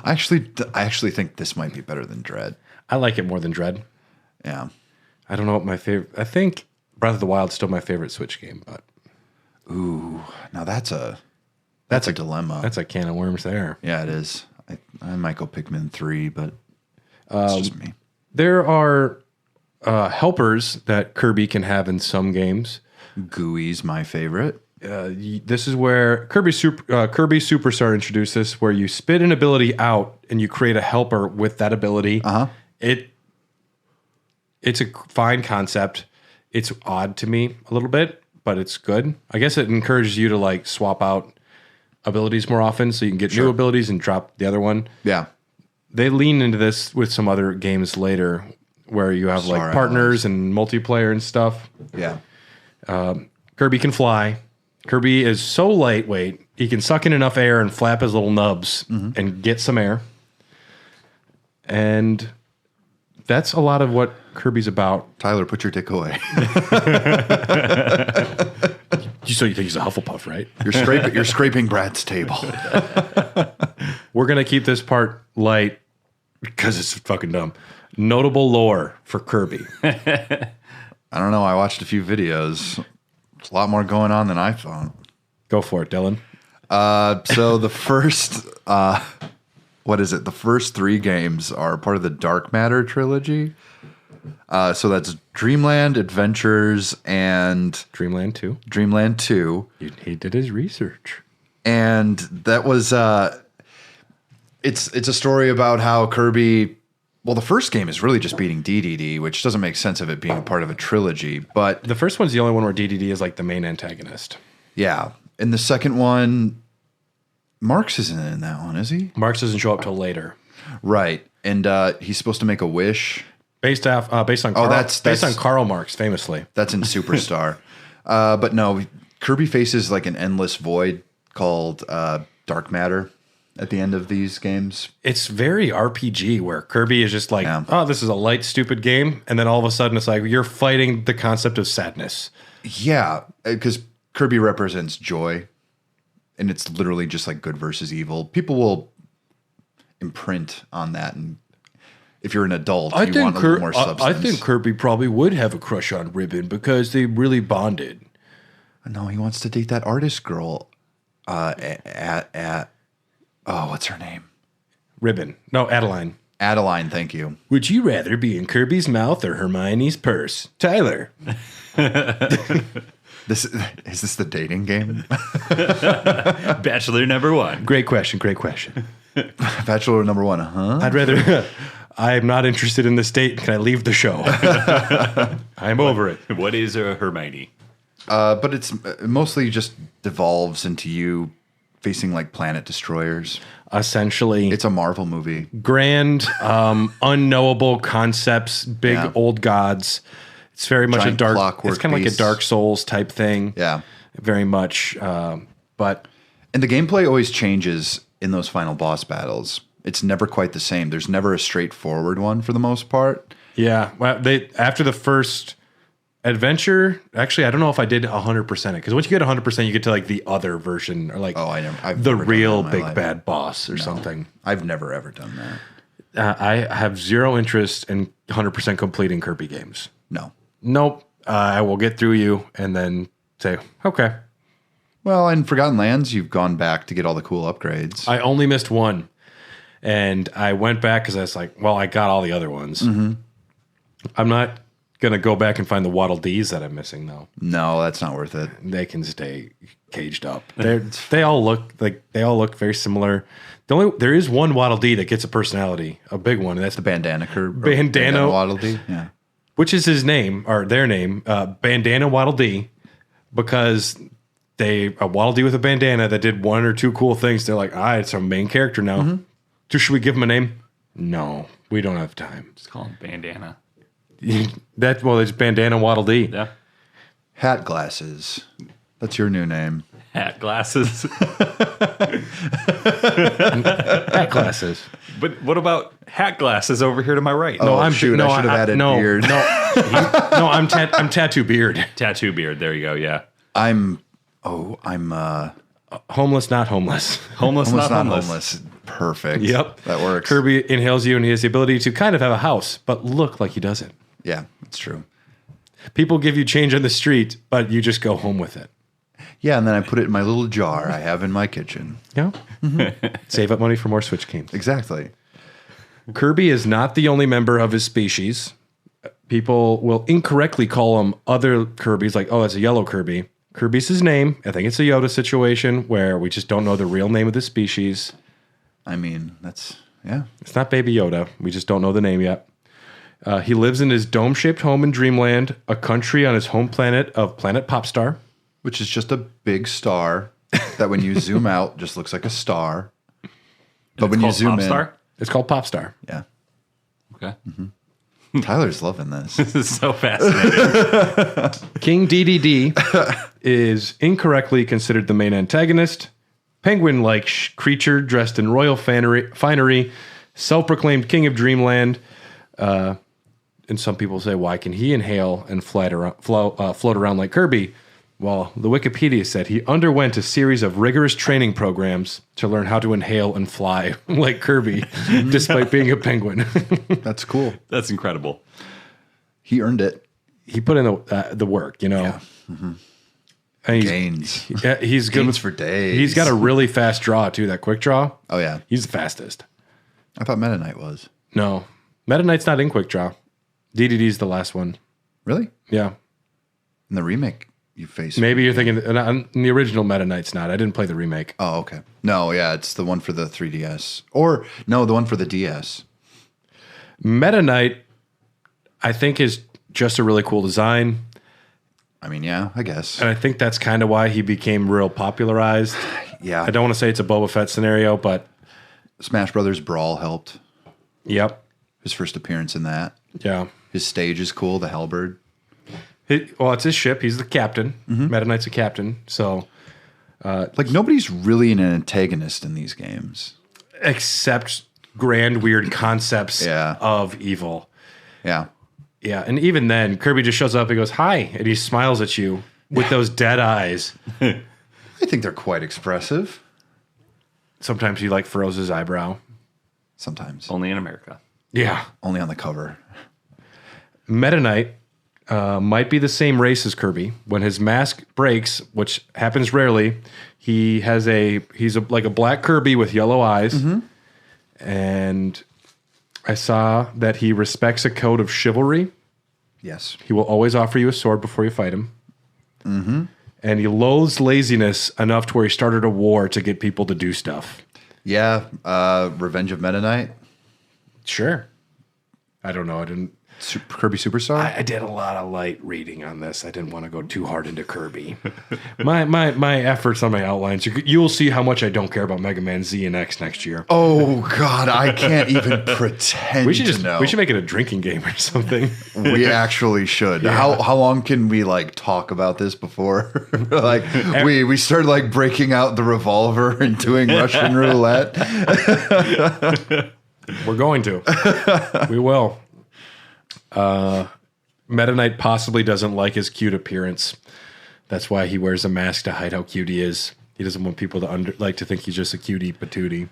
I actually think this might be better than Dread. I like it more than Dread. Yeah. I don't know what my favorite. I think Breath of the Wild's still my favorite Switch game, but Ooh, now that's a dilemma. that's a can of worms there. Yeah, it is. I might go Pikmin 3, but it's just me. There are helpers that Kirby can have in some games. Gooey's my favorite. This is where Kirby Superstar introduced this, where you spit an ability out and you create a helper with that ability. It's a fine concept. It's odd to me a little bit, but it's good. I guess it encourages you to like swap out abilities more often, so you can get new abilities and drop the other one. Yeah. They lean into this with some other games later, where you have like partners and multiplayer and stuff. Yeah. Kirby can fly. Kirby is so lightweight, he can suck in enough air and flap his little nubs and get some air. And that's a lot of what Kirby's about. Tyler, put your dick away. So you think he's a Hufflepuff, right? You're scraping Brad's table. We're going to keep this part light because it's fucking dumb. Notable lore for Kirby. I don't know. I watched a few videos. There's a lot more going on than I thought. Go for it, Dylan. So the first, what is it? The first 3 games are part of the Dark Matter trilogy. So that's Dreamland Adventures and Dreamland 2. Dreamland 2. He did his research. And that was it's a story about how Kirby. Well, the first game is really just beating DDD, which doesn't make sense of it being part of a trilogy. But The first one's the only one where DDD is like the main antagonist. yeah, in the second one, Marx isn't in that one, is he? Marx doesn't show up till later. Right, and he's supposed to make a wish. Based on Karl, that's on Karl Marx, famously. That's in Superstar. But no, Kirby faces like an endless void called Dark Matter at the end of these games. It's very RPG, where Kirby is just like, oh, this is a light, stupid game. And then all of a sudden it's like, you're fighting the concept of sadness. Yeah, because Kirby represents joy. And it's literally just like good versus evil. People will imprint on that. And if you're an adult, you want a little more substance. I think Kirby probably would have a crush on Ribbon because they really bonded. No, he wants to date that artist girl what's her name? Ribbon. No, Adeline. Adeline, thank you. Would you rather be in Kirby's mouth or Hermione's purse? Tyler. Is this the dating game? Bachelor number 1. Great question. Bachelor number 1, huh? I'd rather... I'm not interested in this date. Can I leave the show? I'm over it. What is a Hermione? But it mostly just devolves into you facing like planet destroyers. Essentially. It's a Marvel movie. Grand, unknowable concepts, big old gods. It's very much Giant a dark... clockwork It's kind of like a beasts. Dark Souls type thing. Yeah. Very much. But... And the gameplay always changes in those final boss battles. It's never quite the same. There's never a straightforward one for the most part. Yeah. Well, after the first adventure, actually, I don't know if I did 100% it. Because once you get 100%, you get to like the other version or like I've the never done real that in my big life. bad boss or something. I've never ever done that. I have zero interest in 100% completing Kirby games. No. Nope. I will get through you and then say, okay. Well, in Forgotten Lands, you've gone back to get all the cool upgrades. I only missed one. And I went back because I was like, well, I got all the other ones. Mm-hmm. I'm not going to go back and find the Waddle Dees that I'm missing, though. No, that's not worth it. They can stay caged up. They all look very similar. There is one Waddle Dee that gets a personality, a big one, and that's The Bandana Curb. Bandana Waddle Dee. Yeah. which is his name or their name, Bandana Waddle Dee, because a Waddle Dee with a bandana that did 1 or 2 cool things. They're like, it's our main character now. Mm-hmm. So should we give him a name? No, we don't have time. Just call him Bandana. It's Bandana Waddle Dee. Yeah. Hat Glasses. That's your new name. Hat glasses. Hat glasses. But what about hat glasses over here to my right? Oh, I should have added beard. I'm tattoo beard. Tattoo beard. There you go. Yeah. I'm Oh, I'm Homeless, not homeless. Homeless, almost not not homeless. homeless. Perfect. Yep. That works. Kirby inhales you, and he has the ability to kind of have a house, but look like he doesn't. Yeah, that's true. People give you change on the street, but you just go home with it. Yeah, and then I put it in my little jar I have in my kitchen. Yeah. Save up money for more Switch games. Exactly. Kirby is not the only member of his species. People will incorrectly call him other Kirbys, like, oh, that's a yellow Kirby. Kirby's his name. I think it's a Yoda situation where we just don't know the real name of the species. I mean, yeah. It's not Baby Yoda. We just don't know the name yet. He lives in his dome-shaped home in Dreamland, a country on his home planet of Planet Popstar. Which is just a big star that when you zoom out just looks like a star. But when you zoom in, It's called Popstar. yeah. Okay. Tyler's loving this. This is so fascinating. King DDD is incorrectly considered the main antagonist. Penguin-like creature dressed in royal finery, self-proclaimed king of Dreamland. And some people say, why can he inhale and float around like Kirby? Well, the Wikipedia said he underwent a series of rigorous training programs to learn how to inhale and fly like Kirby, despite being a penguin. That's cool. That's incredible. He earned it. He put in the work, you know. Yeah. And Gains. he's good Gains for days. He's got a really fast draw too. That quick draw. Oh, yeah. He's the fastest. I thought Meta Knight was. No, Meta Knight's not in quick draw. DDD's the last one. Really? Yeah. In the remake, you face. Maybe you're thinking in the original Meta Knight's not. I didn't play the remake. Oh, okay. No, yeah, it's the one for the 3DS. Or, no, the one for the DS. Meta Knight, I think, is just a really cool design. I mean, yeah, I guess. And I think that's kind of why he became real popularized. Yeah. I don't want to say it's a Boba Fett scenario, but Smash Brothers Brawl helped. yep. His first appearance in that. Yeah. His stage is cool, the Halberd. Well, it's his ship. He's the captain. Meta Knight's a captain. So, Like, nobody's really an antagonist in these games. except grand, weird concepts Yeah. of evil. Yeah. Yeah. And even then, Kirby just shows up and goes, hi. And he smiles at you with those dead eyes. I think they're quite expressive. Sometimes he like furrows his eyebrow. Sometimes. Only in America. Yeah. Only on the cover. Meta Knight might be the same race as Kirby. When his mask breaks, which happens rarely, he's like a black Kirby with yellow eyes. And I saw that he respects a code of chivalry. Yes. He will always offer you a sword before you fight him. And he loathes laziness enough to where he started a war to get people to do stuff. Yeah. Revenge of Meta Knight. Sure. I don't know. Kirby Superstar. I did a lot of light reading on this. I didn't want to go too hard into Kirby. my efforts on my outlines, you'll see how much I don't care about Mega Man Z and X next year. Oh, God. I can't even pretend We should to know. we should make it a drinking game or something. We actually should. How long can we like talk about this before like we start like breaking out the revolver and doing Russian roulette? We're going to. We will. Meta Knight possibly doesn't like his cute appearance. That's why he wears a mask to hide how cute he is. He doesn't want people to to think he's just a cutie patootie.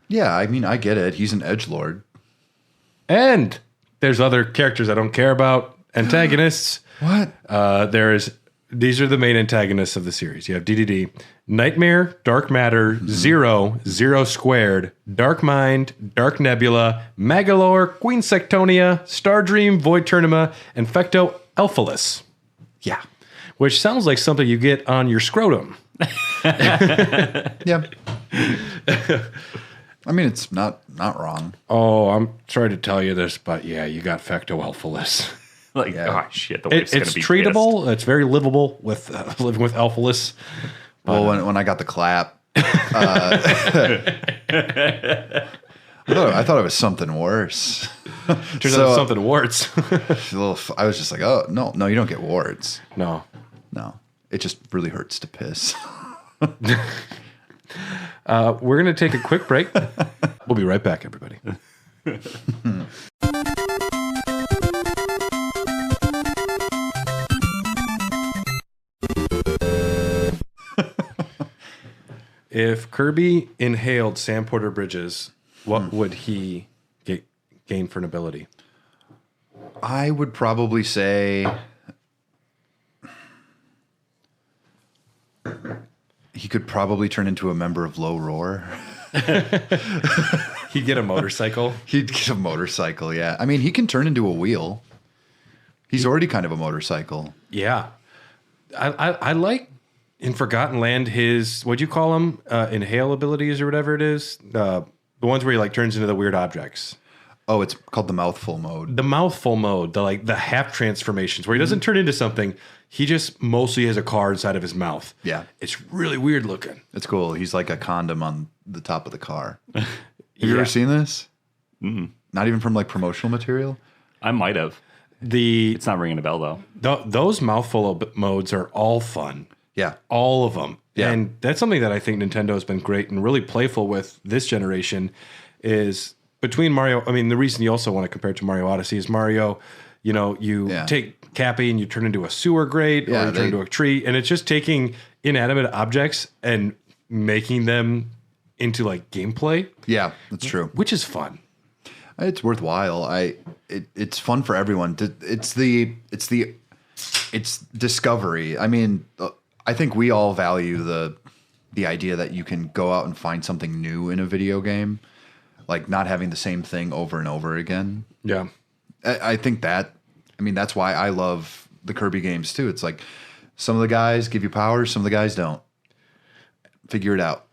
Yeah, I mean, I get it. He's an edgelord. And there's other characters I don't care about. Antagonists. What? These are the main antagonists of the series. You have DDD, Nightmare, Dark Matter, Zero, Zero Squared, Dark Mind, Dark Nebula, Magalore, Queen Sectonia, Stardream, Void Turnima, and Fecto Elphalus. Yeah. Which sounds like something you get on your scrotum. Yeah. I mean, it's not wrong. Oh, I'm sorry to tell you this, but yeah, you got Fecto Elphalus. Like, Yeah. oh shit, the wife's It's gonna be treatable. It's very livable with living with Elphalus. Well, when I got the clap, I thought it was something worse. Turns out it's something warts. I was just like, oh, no, you don't get warts. No. No, it just really hurts to piss. We're going to take a quick break. We'll be right back, everybody. If Kirby inhaled Sam Porter Bridges, what would he gain for an ability? I would probably say he could probably turn into a member of Low Roar. He'd get a motorcycle. He'd get a motorcycle, yeah. I mean, he can turn into a wheel. He's already kind of a motorcycle. Yeah. I like in Forgotten Land his, what'd you call them? Inhale abilities or whatever it is. The ones where he like turns into the weird objects. Oh, it's called the mouthful mode. The mouthful mode, the half transformations where he doesn't turn into something. He just mostly has a car inside of his mouth. Yeah. It's really weird looking. It's cool. He's like a condom on the top of the car. Have you ever seen this? Not even from like promotional material? I might have. It's not ringing a bell though. Those mouthful modes are all fun. Yeah. All of them. Yeah. And that's something that I think Nintendo has been great and really playful with this generation is between Mario. I mean, the reason you also want to compare it to Mario Odyssey is Mario, you take Cappy and you turn into a sewer grate or you turn into a tree. And it's just taking inanimate objects and making them into like gameplay. Yeah, that's true. Which is fun. It's worthwhile. It's fun for everyone. It's discovery. I mean, I think we all value the idea that you can go out and find something new in a video game, like not having the same thing over and over again. Yeah. I think that's why I love the Kirby games too. It's like some of the guys give you powers, some of the guys don't. Figure it out.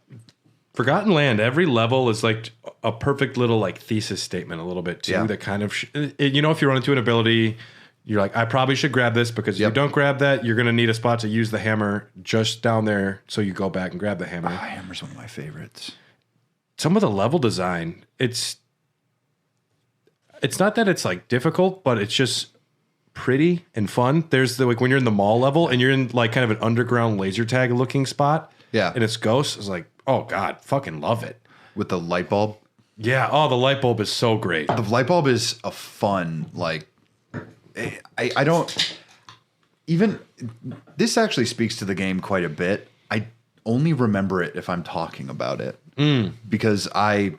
Forgotten Land, every level is like a perfect little like thesis statement a little bit too. Yeah. That kind of, if you run into an ability, you're like, I probably should grab this because if you don't grab that, you're going to need a spot to use the hammer just down there. So you go back and grab the hammer. Hammer's one of my favorites. Some of the level design, it's not that it's like difficult, but it's just pretty and fun. There's like when you're in the mall level and you're in like kind of an underground laser tag looking spot. Yeah. And it's ghosts. It's like, oh God, fucking love it. With the light bulb. Yeah. Oh, the light bulb is so great. The light bulb is a fun, like, I don't even, this actually speaks to the game quite a bit. I only remember it if I'm talking about it because I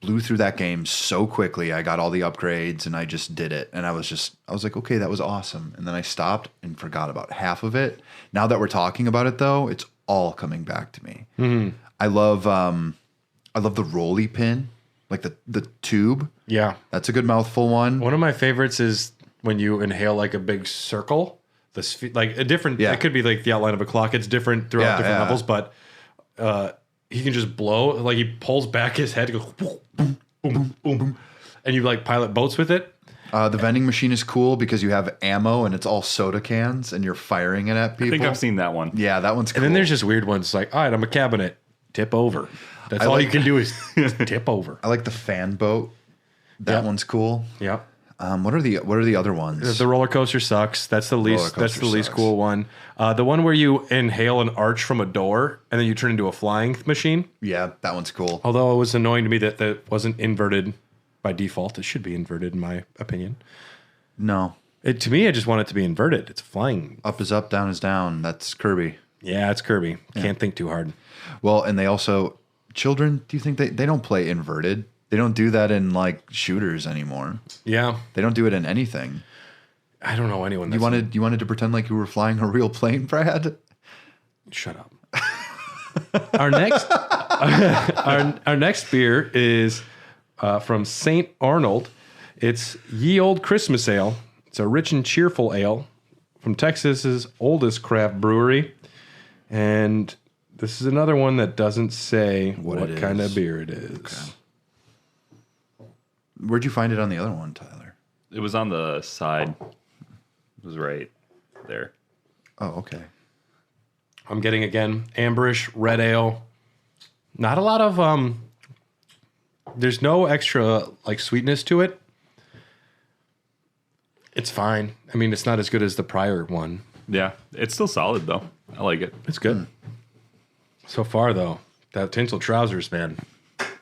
blew through that game so quickly. I got all the upgrades and I just did it. And I was like, okay, that was awesome. And then I stopped and forgot about half of it. Now that we're talking about it though, it's all coming back to me. I love the rolly pin, like the tube. Yeah. That's a good mouthful one. One of my favorites is when you inhale like a big circle, like a different, it could be like the outline of a clock. It's different throughout different levels, but he can just blow, like he pulls back his head, goes boom, boom, boom, boom, and you like pilot boats with it. The vending machine is cool because you have ammo and it's all soda cans and you're firing it at people. I think I've seen that one. Yeah, that one's cool. And then there's just weird ones like, all right, I'm a cabinet, tip over. That's all you can do is tip over. I like the fan boat. That one's cool. Yep. What are the other ones? The roller coaster sucks. That's the least cool one. The one where you inhale an arch from a door and then you turn into a flying machine. Yeah, that one's cool. Although it was annoying to me that wasn't inverted by default. It should be inverted in my opinion. No. To me, I just want it to be inverted. It's flying. Up is up, down is down. That's Kirby. Yeah, it's Kirby. Can't think too hard. Well, and they also, children, do you think they don't play inverted? They don't do that in like shooters anymore. Yeah. They don't do it in anything. I don't know anyone. You wanted to pretend like you were flying a real plane, Brad? Shut up. Our next beer is from St. Arnold. It's Ye Old Christmas Ale. It's a rich and cheerful ale from Texas's oldest craft brewery. And this is another one that doesn't say what kind of beer it is. Okay. Where'd you find it on the other one, Tyler? It was on the side. It was right there. Oh, okay. I'm getting, again, amberish, red ale. Not a lot of, there's no extra, like, sweetness to it. It's fine. I mean, it's not as good as the prior one. Yeah, it's still solid, though. I like it. It's good. So far, though, that tinsel trousers, man.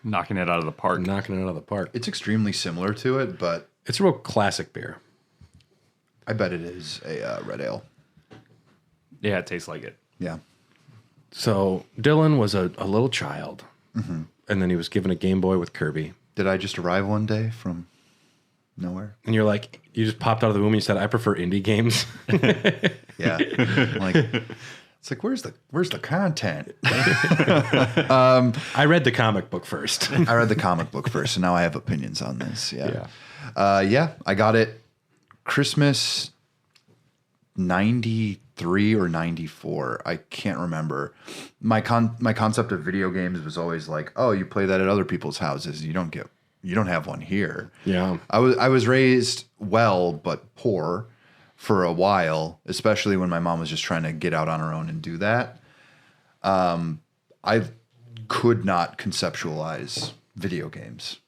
Knocking it out of the park. It's extremely similar to it, but... It's a real classic beer. I bet it is a red ale. Yeah, it tastes like it. Yeah. So Dylan was a little child, and then he was given a Game Boy with Kirby. Did I just arrive one day from nowhere? And you're like, you just popped out of the womb and you said, I prefer indie games. Yeah. Like, it's like, where's the content? I read the comic book first. I read the comic book first, and now I have opinions on this. Yeah. I got it Christmas 93 or 94. I can't remember. My concept of video games was always like, oh, you play that at other people's houses. You don't have one here. Yeah. I was raised well but poor for a while, especially when my mom was just trying to get out on her own and do that. I could not conceptualize video games.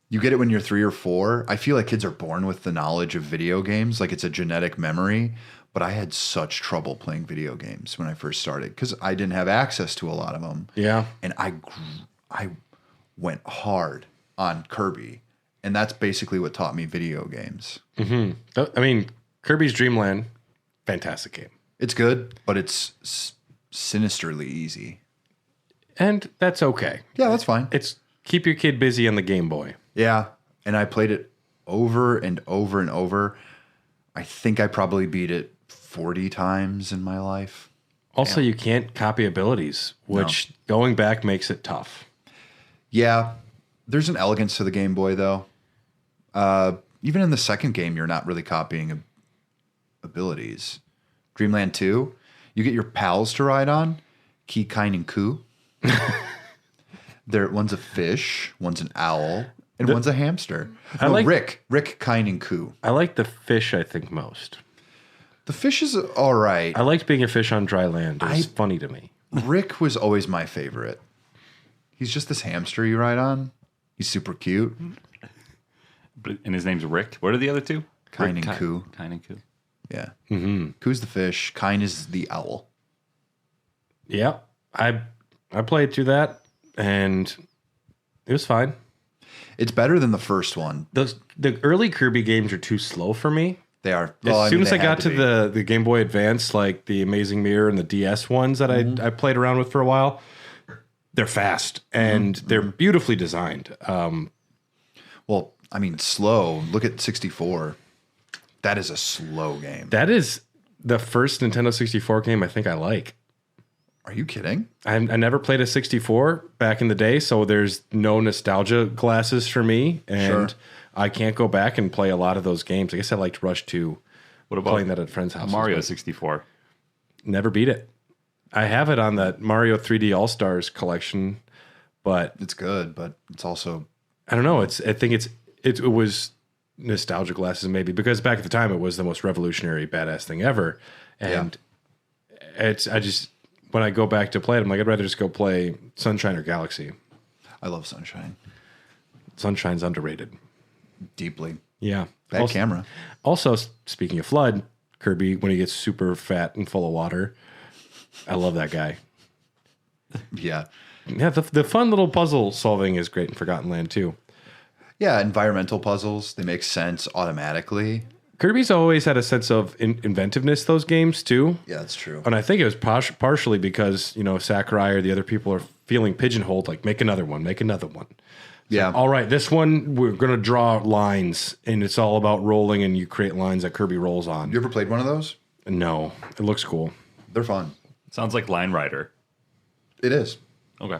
You get it when you're 3 or 4. I feel like kids are born with the knowledge of video games, like it's a genetic memory. But I had such trouble playing video games when I first started because I didn't have access to a lot of them. Yeah. And I went hard on Kirby, and that's basically what taught me video games. I mean, Kirby's Dream Land, fantastic game. It's good, but it's sinisterly easy. And that's okay. Yeah, that's fine. It's keep your kid busy on the Game Boy. Yeah, and I played it over and over and over. I think I probably beat it 40 times in my life. Also, you can't copy abilities, which going back makes it tough. Yeah, there's an elegance to the Game Boy, though. Even in the second game, you're not really copying abilities. Dreamland 2, you get your pals to ride on, Key, Kine, and Koo. One's a fish, one's an owl, and one's a hamster. Rick, Kine, and Koo. I like the fish, I think, most. The fish is all right. I liked being a fish on dry land. It was funny to me. Rick was always my favorite. He's just this hamster you ride on. He's super cute. And his name's Rick. What are the other two? Kine and Koo. Kine and Koo. Yeah. Mm-hmm. Koo's the fish. Kine is the owl. Yeah. I played through that, and it was fine. It's better than the first one. The early Kirby games are too slow for me. They are. As soon as I got to the Game Boy Advance, like the Amazing Mirror and the DS ones that I played around with for a while, they're fast and they're beautifully designed. Well, I mean, slow. Look at 64. That is a slow game. That is the first Nintendo 64 game I think I like. Are you kidding? I never played a 64 back in the day, so there's no nostalgia glasses for me, and I can't go back and play a lot of those games. I guess I liked Rush 2. What about playing that at friends' houses? Mario 64? Never beat it. I have it on that Mario 3D All-Stars collection, but it's good, but it's also I don't know. I think it was nostalgia glasses maybe because back at the time it was the most revolutionary badass thing ever, and when I go back to play it, I'm like, I'd rather just go play Sunshine or Galaxy. I love Sunshine. Sunshine's underrated. Deeply. Yeah. Bad camera. Also, speaking of Flood, Kirby, when he gets super fat and full of water, I love that guy. Yeah. Yeah, the fun little puzzle solving is great in Forgotten Land, too. Yeah, environmental puzzles, they make sense automatically. Kirby's always had a sense of inventiveness, those games, too. Yeah, that's true. And I think it was partially because, Sakurai or the other people are feeling pigeonholed, like, make another one. Yeah. All right, this one, we're going to draw lines, and it's all about rolling, and you create lines that Kirby rolls on. You ever played one of those? No, it looks cool. They're fun. Sounds like Line Rider. It is. Okay.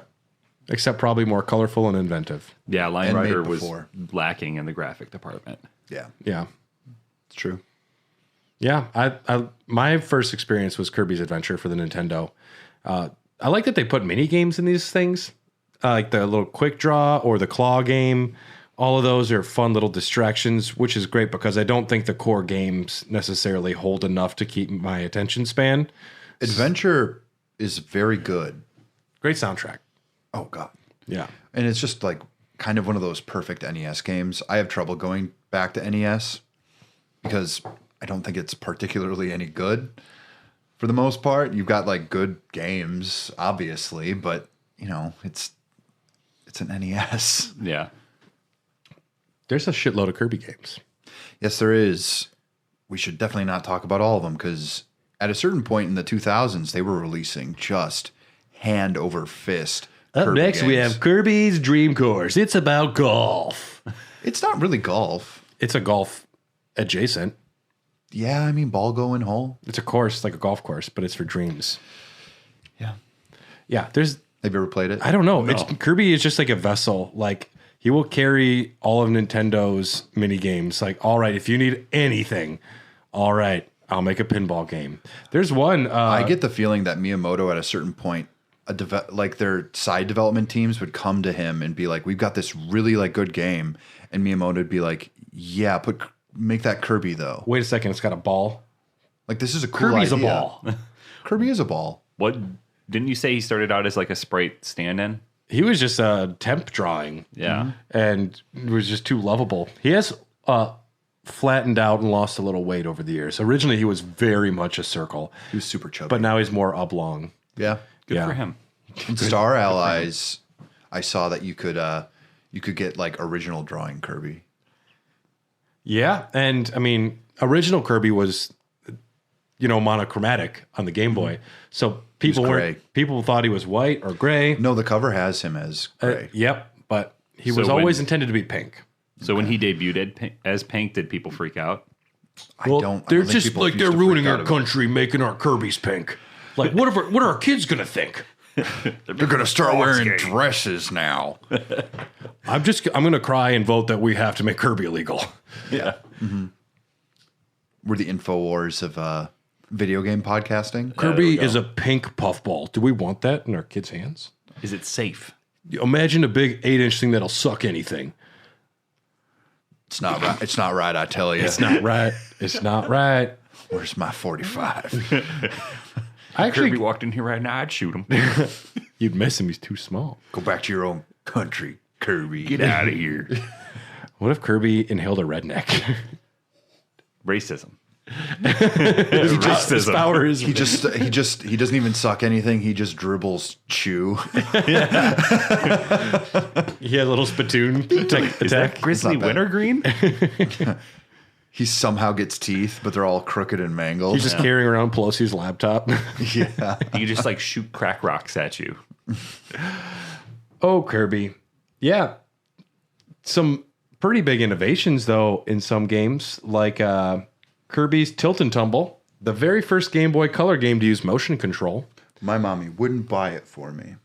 Except probably more colorful and inventive. Yeah, Line And Rider made was before. lacking in the graphic department. Yeah, Yeah. it's true. Yeah, I my first experience was Kirby's Adventure for the Nintendo. I like that they put mini games in these things, like the little quick draw or the claw game. All of those are fun little distractions, which is great because I don't think the core games necessarily hold enough to keep my attention span. Adventure is very good. Great soundtrack. Oh, God. Yeah. And it's just like kind of one of those perfect NES games. I have trouble going back to NES because I don't think it's particularly any good for the most part. You've got like good games, obviously, but it's an NES. Yeah. There's a shitload of Kirby games. Yes, there is. We should definitely not talk about all of them because at a certain point in the 2000s, they were releasing just hand over fist. Up Kirby next, we games. have Kirby's Dream Course. It's about golf. It's not really golf. It's a golf adjacent. Yeah, I mean ball going hole. It's a course, like a golf course, but it's for dreams. Yeah. Yeah, there's... Have you ever played it? I don't know. It's, Kirby is just like a vessel. Like, he will carry all of Nintendo's mini games. Like, all right, if you need anything, all right, I'll make a pinball game. There's one. I get the feeling that Miyamoto at a certain point, like their side development teams would come to him and be like, "We've got this really like good game," and Miyamoto would be like, "Yeah, make that Kirby though." Wait a second, it's got a ball. Like this is a cool Kirby's idea. a ball. Kirby is a ball. What didn't you say he started out as like a sprite stand-in? He was just a temp drawing. Yeah. And was just too lovable. He has flattened out and lost a little weight over the years. Originally, he was very much a circle, He was super chubby. but now he's more oblong. Yeah. Good Yeah. for him. In Star Allies, I saw that you could get like original drawing Kirby. Yeah, and I mean, original Kirby was, monochromatic on the Game Boy, so people gray. people thought he was white or gray. No, the cover has him as gray. Yep, but he So was when- always intended to be pink. So when he debuted as Pink, did people freak out? I don't They're think just people like used they're to freak ruining out our about it. country, making our Kirby's pink. Like, what are our kids gonna think? They're gonna start wearing dresses now. I'm gonna cry and vote that we have to make Kirby illegal. Yeah. We're the InfoWars of video game podcasting. Kirby is a pink puffball. Do we want that in our kids' hands? Is it safe? Imagine a big 8-inch thing that'll suck anything. It's not right. It's not right. I tell you. It's not right. It's not right. Where's my 45? I actually, Kirby walked in here right now, I'd shoot him. you'd miss him. He's too small. Go back to your own country, Kirby. Get out of here. What if Kirby inhaled a redneck? Racism. His Racism. power is He doesn't even suck anything. He just dribbles chew. he had a little spittoon Is that attack. grizzly It's not bad. wintergreen? He somehow gets teeth, but they're all crooked and mangled. He's just carrying around Pelosi's laptop. yeah. You just like shoot crack rocks at you. Oh, Kirby. Yeah. Some pretty big innovations, though, in some games, like Kirby's Tilt and Tumble, the very first Game Boy Color game to use motion control. My mommy wouldn't buy it for me.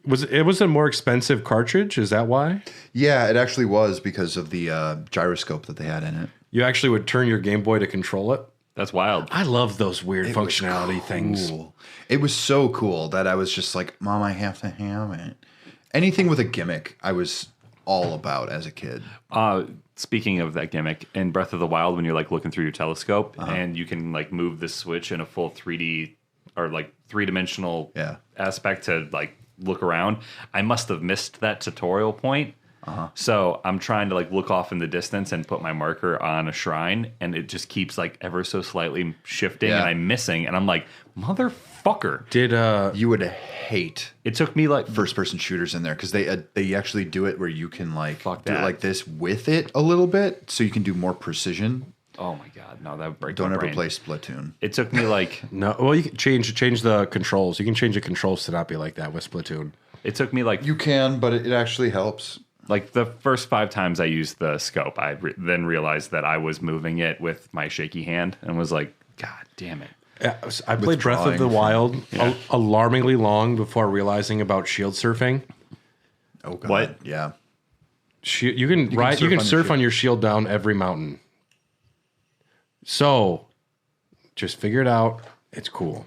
It was a more expensive cartridge? Is that why? Yeah, it actually was because of the gyroscope that they had in it. You actually would turn your Game Boy to control it? That's wild. I love those weird It was functionality things. cool. It was so cool that I was just like, Mom, I have to have it. Anything with a gimmick, I was all about as a kid. Speaking of that gimmick, in Breath of the Wild, when you're like looking through your telescope and you can like move the switch in a full 3D or like three-dimensional aspect to like look around, I must have missed that tutorial point. So I'm trying to like look off in the distance and put my marker on a shrine, and it just keeps like ever so slightly shifting, and I'm missing, and I'm like, motherfucker. Did You would hate It took me like first-person shooters in there because they actually do it where you can like Fuck do it that. like this with it a little bit, so you can do more precision. oh my god, no, that would break Don't my ever brain. play Splatoon. It took me like no? Well, you can change the controls. You can change the controls to not be like that with Splatoon. it took me like You can, but it actually helps. Like the first 5 times I used the scope, I then realized that I was moving it with my shaky hand and was like, God damn it. Yeah, I played Breath of the Withdrawing Wild Yeah. alarmingly long before realizing about shield surfing. Oh god. What? Yeah. You can surf on your shield down every mountain. So, just figure it out. It's cool.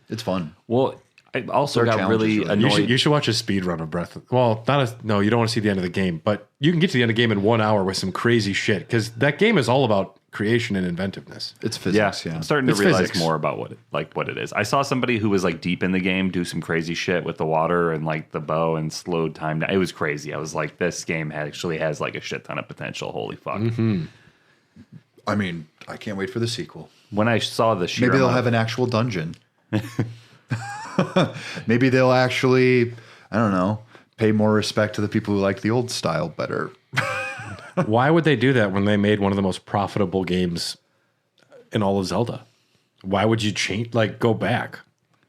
It's fun. Well, I also Their got challenge is really really- annoyed. You should watch a speed run of Breath. No, you don't want to see the end of the game, but you can get to the end of the game in 1 hour with some crazy shit because that game is all about creation and inventiveness. It's physics, yeah. I'm starting to It's realize physics. more about what it is. I saw somebody who was like deep in the game do some crazy shit with the water and like the bow and slowed time down. It was crazy. I was like, this game actually has like a shit ton of potential. Holy fuck. I mean, I can't wait for the sequel. When I saw the sheer Maybe they'll amount have an actual dungeon. Maybe they'll actually, I don't know, pay more respect to the people who like the old style better. Why would they do that when they made one of the most profitable games in all of Zelda? Why would you change, go back?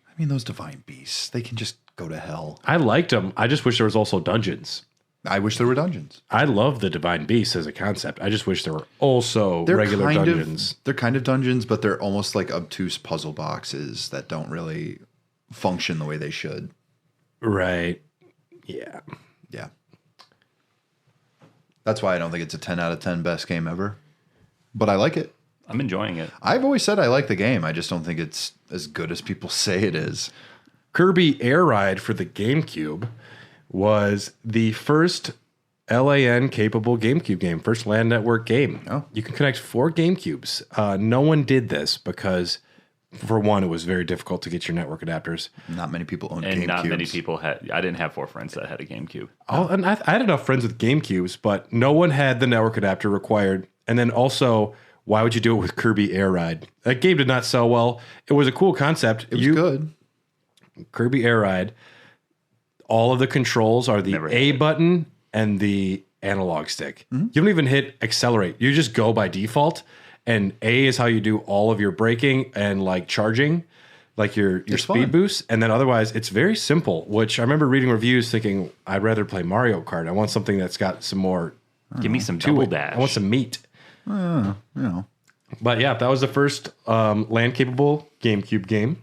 I mean, those divine beasts, they can just go to hell. I liked them. I just wish there was also dungeons. I wish there were dungeons. I love the Divine Beast as a concept. I just wish there were also regular dungeons. They're kind of dungeons, but they're almost like obtuse puzzle boxes that don't really function the way they should. Right. Yeah. Yeah. That's why I don't think it's a 10 out of 10 best game ever. But I like it. I'm enjoying it. I've always said I like the game. I just don't think it's as good as people say it is. Kirby Air Ride for the GameCube was the first LAN capable GameCube game, first LAN network game. Oh. You can connect 4 GameCubes. No one did this because, for one, it was very difficult to get your network adapters. Not many people own And GameCubes. not many people had. I didn't have 4 friends that had a GameCube. Oh, and I had enough friends with GameCubes, but no one had the network adapter required. And then also, why would you do it with Kirby Air Ride? That game did not sell well. It was a cool concept. It was good. Kirby Air Ride. All of the controls are the A button and the analog stick. You don't even hit accelerate. You just go by default. And A is how you do all of your braking and like charging, like your speed boost. And then otherwise, it's very simple, which I remember reading reviews thinking, I'd rather play Mario Kart. I want something that's got some more Give me some to double it. dash. I want some meat. You know. But yeah, that was the first LAN capable GameCube game.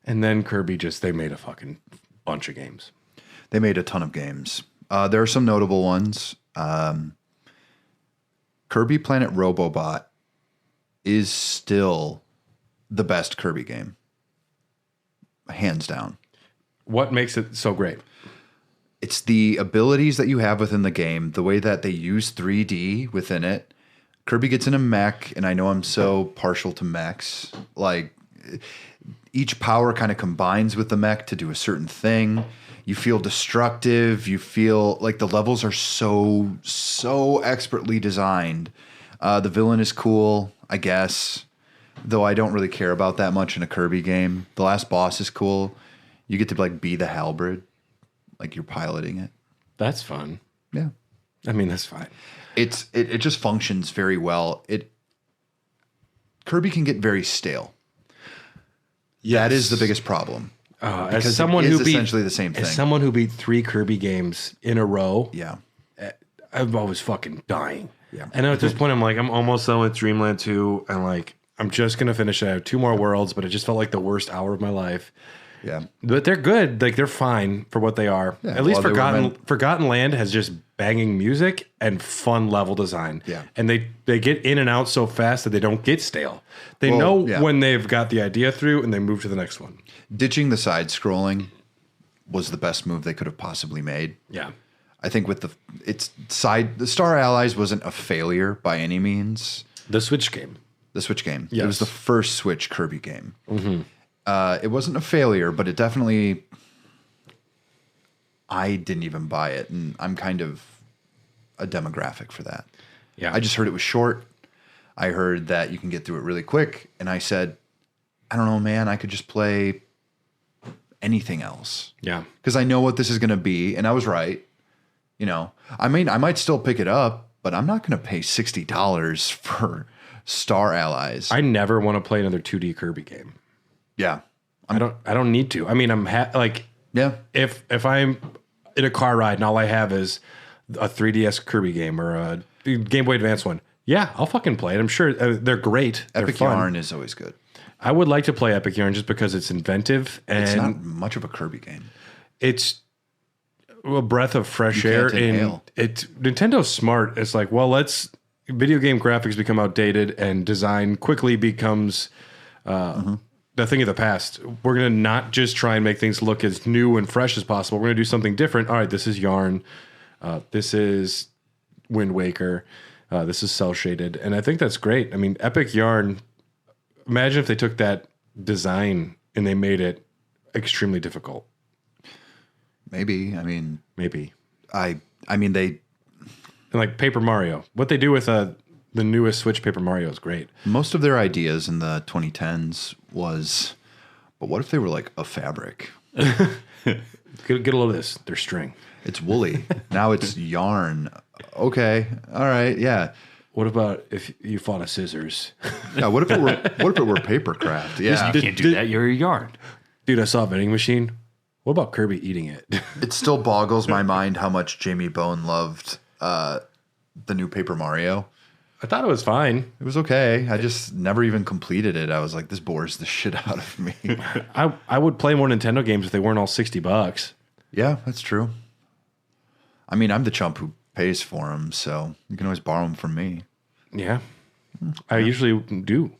And then Kirby they made a fucking bunch of games. They made a ton of games. There are some notable ones. Kirby Planet Robobot is still the best Kirby game. Hands down. What makes it so great? It's the abilities that you have within the game, the way that they use 3D within it. Kirby gets in a mech, and I know I'm so partial to mechs. Like, each power kind of combines with the mech to do a certain thing. You feel destructive. You feel like the levels are so expertly designed. The villain is cool, I guess, though I don't really care about that much in a Kirby game. The last boss is cool. You get to like be the halberd, like you're piloting it. That's fun. Yeah, I mean, that's fine. it just functions very well. Kirby can get very stale. That is the biggest problem. As someone it is who beat essentially the same thing. As someone who beat 3 Kirby games in a row, Yeah. I'm always fucking dying. Yeah. And at this point, I'm like, I'm almost done with Dreamland 2. And like, I'm just going to finish it. I have 2 more worlds, but it just felt like the worst hour of my life. Yeah. But they're good. Like, they're fine for what they are. Yeah, At least well, they were Forgotten Land has just banging music and fun level design. Yeah. And they get in and out so fast that they don't get stale. They Well, know yeah. when they've got the idea through and they move to the next one. Ditching the side scrolling was the best move they could have possibly made. Yeah. I think with the Star Allies wasn't a failure by any means. The Switch game. The Switch game. Yes. It was the first Switch Kirby game. It wasn't a failure, but it definitely, I didn't even buy it. And I'm kind of a demographic for that. Yeah. I just heard it was short. I heard that you can get through it really quick. And I said, I don't know, man, I could just play anything else. Yeah. Because I know what this is going to be. And I was right. You know, I mean, I might still pick it up, but I'm not going to pay $60 for Star Allies. I never want to play another 2D Kirby game. Yeah. I don't need to. I mean, Yeah. if I'm in a car ride and all I have is a 3DS Kirby game or a Game Boy Advance one, yeah, I'll fucking play it. I'm sure they're great. Epic they're fun. Yarn is always good. I would like to play Epic Yarn just because it's inventive and It's not much of a Kirby game. it's a breath of fresh air. can't inhale. Nintendo's smart. It's like, well, video game graphics become outdated and design quickly becomes the thing of the past. We're going to not just try and make things look as new and fresh as possible. We're going to do something different. All right, this is Yarn. This is Wind Waker. This is cell shaded. And I think that's great. I mean, Epic Yarn, imagine if they took that design and they made it extremely difficult. Maybe. I mean, Maybe. I mean, they, And like Paper Mario. What they do with the newest Switch Paper Mario is great. most of their ideas in the 2010s was, but what if they were like a fabric? Get a load of this. They're string. It's woolly. Now it's yarn. Okay. All right. Yeah. What about if you fought a scissors? Yeah. What if it were paper craft? Yeah. You can't do that. You're a yarn. Dude, I saw a vending machine. What about Kirby eating it? It still boggles my mind how much Jamie Bone loved the new Paper Mario. I thought it was fine. It was okay. I just never even completed it. I was like, this bores the shit out of me. I would play more Nintendo games if they weren't all $60. Yeah, that's true. I mean, I'm the chump who pays for them, so you can always borrow them from me. Yeah. I usually do.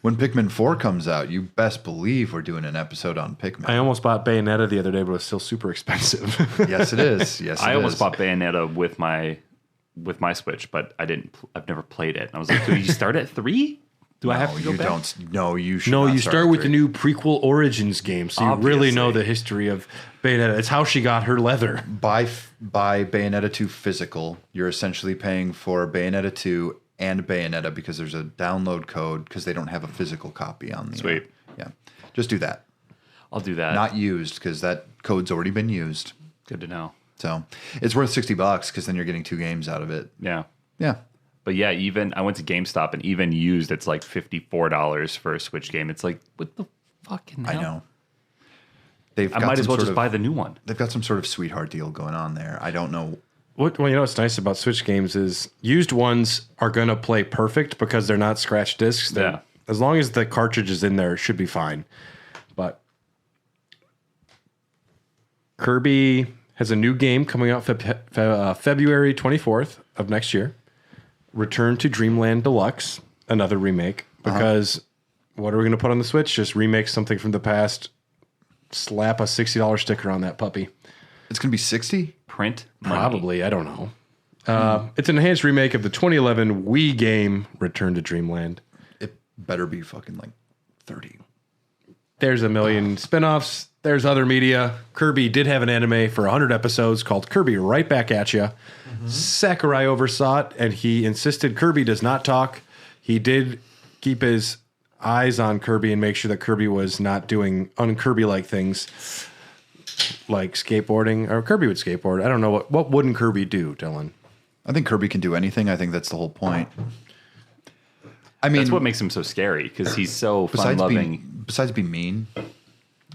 When Pikmin 4 comes out, you best believe we're doing an episode on Pikmin. I almost bought Bayonetta the other day, but it was still super expensive. Yes, it is. Yes, I almost bought Bayonetta with my Switch, but I didn't. I've never played it. And I was like, do you start at 3? Do I have to go you back? don't. No, you should. No, not you start with the three. new prequel Origins game, so you really know Obviously. the history of Bayonetta. It's how she got her leather. Buy Bayonetta 2 physical. You're essentially paying for Bayonetta 2 and Bayonetta because there's a download code because they don't have a physical copy on the. Sweet. Yeah, just do that. I'll do that. Not used because that code's already been used. Good to know. So it's worth $60 because then you're getting 2 games out of it. Yeah. Yeah. But yeah, even I went to GameStop and even used, it's like $54 for a Switch game. It's like, what the fucking hell? I know. They've I got might as some well sort just of- buy the new one. They've got some sort of sweetheart deal going on there. I don't know. Well, you know what's nice about Switch games is used ones are going to play perfect because they're not scratch discs. Yeah. As long as the cartridge is in there, it should be fine. But Kirby has a new game coming out February 24th of next year. Return to Dreamland Deluxe, another remake. Because what are we going to put on the Switch? Just remake something from the past, slap a $60 sticker on that puppy. It's going to be 60? Print money. Probably, I don't know. It's an enhanced remake of the 2011 Wii game Return to Dreamland. It better be fucking like 30. There's a million spin-offs. There's other media. Kirby did have an anime for 100 episodes called Kirby Right Back at Ya. Sakurai oversaw it, and he insisted Kirby does not talk. He did keep his eyes on Kirby and make sure that Kirby was not doing un-Kirby-like things like skateboarding, or Kirby would skateboard. I don't know. What wouldn't Kirby do, Dylan? I think Kirby can do anything. I think that's the whole point. I mean, That's what makes him so scary because he's so besides fun-loving. being mean,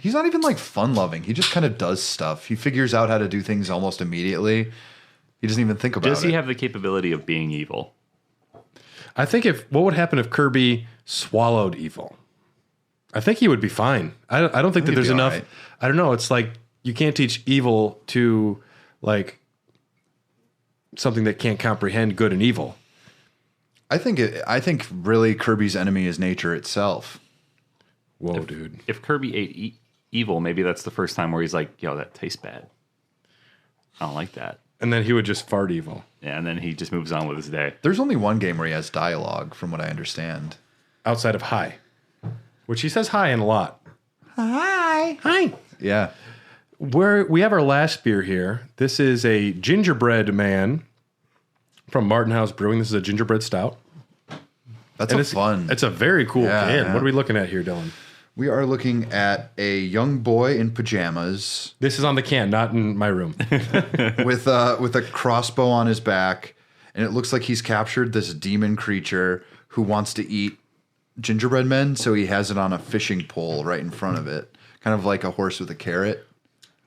he's not even like fun-loving. He just kind of does stuff. He figures out how to do things almost immediately. He doesn't even think about it. Does he have the capability of being evil? I think what would happen if Kirby swallowed evil? I think he would be fine. I don't think that he'd there's be all enough. right. I don't know. It's like you can't teach evil to like something that can't comprehend good and evil. I think really Kirby's enemy is nature itself. Whoa, dude. If Kirby ate evil, maybe that's the first time where he's like, yo, that tastes bad. I don't like that. And then he would just fart evil. Yeah, and then he just moves on with his day. There's only one game where he has dialogue, from what I understand. Outside of hi, which he says hi in a lot. Hi. Hi. Yeah. We have our last beer here. This is a gingerbread man from Martin House Brewing. This is a gingerbread stout. That's And a fun. It's a very cool Yeah, can. yeah. What are we looking at here, Dylan? We are looking at a young boy in pajamas This is on the can, not in my room. with a crossbow on his back, and it looks like he's captured this demon creature who wants to eat gingerbread men, so he has it on a fishing pole right in front of it, kind of like a horse with a carrot.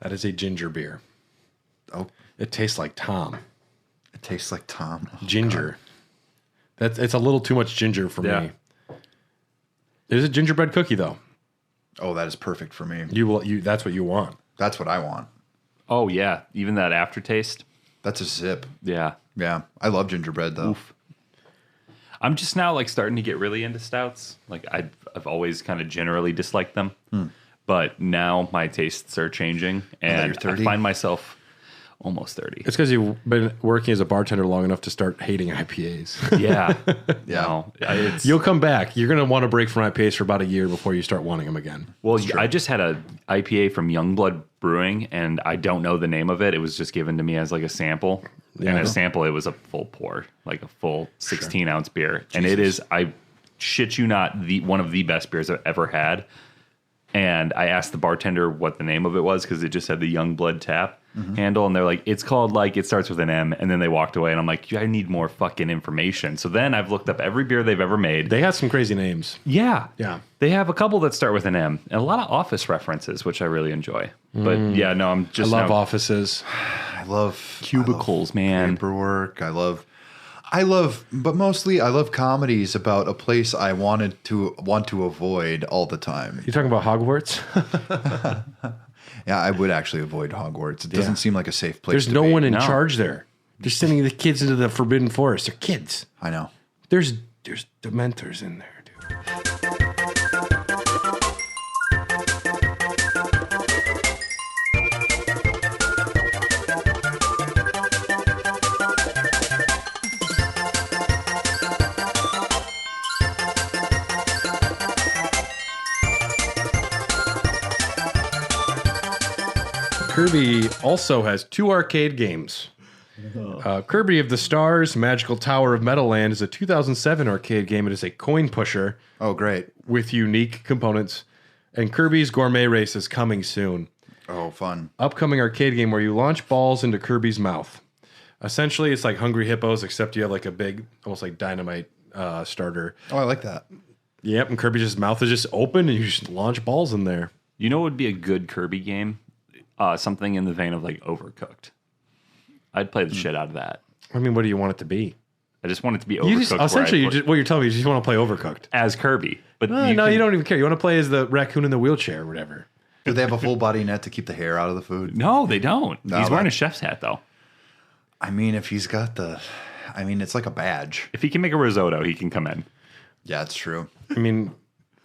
That is a ginger beer. Oh, It tastes like Tom. it tastes like Tom. Oh, Ginger. It's a little too much ginger for Yeah. me. There's a gingerbread cookie though. Oh, that is perfect for me. That's what you want. That's what I want. Oh, yeah. Even that aftertaste. That's a zip. Yeah. Yeah, I love gingerbread though. I'm just now like starting to get really into stouts. Like I've always kind of generally disliked them. But now my tastes are changing and you're 30? I find myself almost 30. It's because you've been working as a bartender long enough to start hating IPAs. Yeah. Yeah. No, it's, You'll come back. You're going to want to break from IPAs for about a year before you start wanting them again. well, I just had a IPA from Youngblood Brewing and I don't know the name of it. It was just given to me as like a sample. And Yeah. as a sample, it was a full pour, like a full 16-ounce beer. And it is, I shit you not, one of the best beers I've ever had. And I asked the bartender what the name of it was because it just had the Youngblood tap. handle, and they're like, it's called like it starts with an M, and then they walked away, and I'm like, I need more fucking information. So then I've looked up every beer they've ever made. They have some crazy names. Yeah. Yeah. They have a couple that start with an M, and a lot of Office references, which I really enjoy. But yeah, no, I'm just I love offices. I love cubicles, man. paperwork. I love, but mostly I love comedies about a place I want to avoid all the time. You talking about Hogwarts? Yeah, I would actually avoid Hogwarts. It doesn't seem like a safe place. There's to no be. one in charge there. They're sending the kids into the Forbidden Forest. They're kids. I know. There's Dementors in there, dude. Kirby also has 2 arcade games. Kirby of the Stars, Magical Tower of Meadowland is a 2007 arcade game. It is a coin pusher Oh, great. with unique components. And Kirby's Gourmet Race is coming soon. Oh, fun. Upcoming arcade game where you launch balls into Kirby's mouth. Essentially, it's like Hungry Hippos, except you have like a big, almost like dynamite starter. Oh, I like that. Yep, and Kirby's mouth is just open and you just launch balls in there. You know what would be a good Kirby game? Something in the vein of like Overcooked. I'd play the shit out of that. I mean, what do you want it to be? I just want it to be Overcooked. You just, essentially, what you're telling me is you just want to play Overcooked. as Kirby. But No, you don't even care. You want to play as the raccoon in the wheelchair or whatever. Do they have a full body net to keep the hair out of the food? No, they don't. No, He's wearing that- a chef's hat though. I mean, if he's got it's like a badge. If he can make a risotto, he can come in. Yeah, it's true. I mean,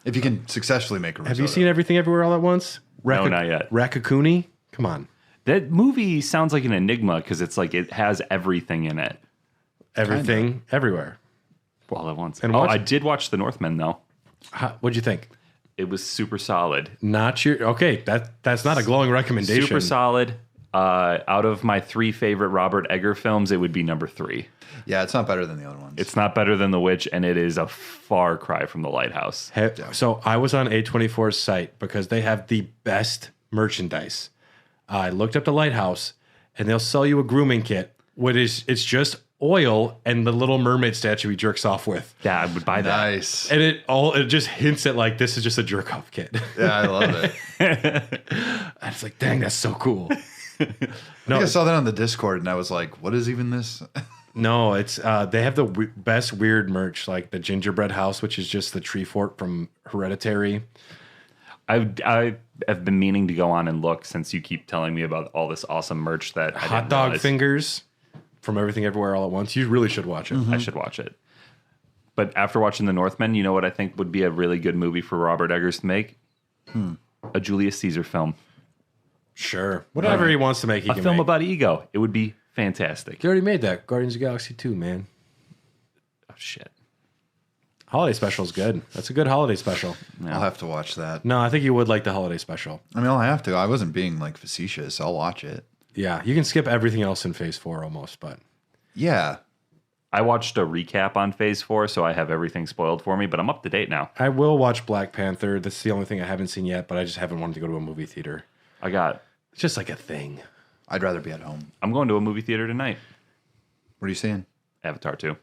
If you can successfully make a risotto. have you seen Everything Everywhere All at Once? No, not yet. Raccoonie? Come on. That movie sounds like an enigma because it's like it has everything in it Everything, everywhere. all at once. And Oh, watch- I did watch The Northman though. What'd you think? It was super solid. Not your okay. That's not a glowing recommendation. Super solid. Out of my 3 favorite Robert Egger films, it would be number 3. Yeah, it's not better than the other ones. It's not better than The Witch, and it is a far cry from The Lighthouse. So I was on A24's site because they have the best merchandise. I looked up the Lighthouse, and they'll sell you a grooming kit. It's just oil and the Little Mermaid statue he jerks off with. Yeah, I would buy that. nice. And it just hints at like this is just a jerk off kit. Yeah, I love it. I was like, dang, that's so cool. I think I saw that on the Discord, and I was like, "What is even this?" No, it's they have the best weird merch, like the gingerbread house, which is just the tree fort from Hereditary. I have been meaning to go on and look since you keep telling me about all this awesome merch that I Hot didn't dog realize. fingers from Everything Everywhere All at Once. You really should watch it. I should watch it. But after watching The Northman, you know what I think would be a really good movie for Robert Eggers to make? A Julius Caesar film. Sure. Whatever he wants to make, he A can film make. about ego. It would be fantastic. He already made that. Guardians of the Galaxy 2, man. Oh, shit. Holiday special is good. That's a good holiday special. I'll have to watch that. No, I think you would like the holiday special. I mean, I'll have to. I wasn't being like facetious. I'll watch it. Yeah, you can skip everything else in Phase 4 almost, but Yeah. I watched a recap on Phase 4, so I have everything spoiled for me, but I'm up to date now. I will watch Black Panther. That's the only thing I haven't seen yet, but I just haven't wanted to go to a movie theater. It's just like a thing. I'd rather be at home. I'm going to a movie theater tonight. What are you saying? Avatar 2.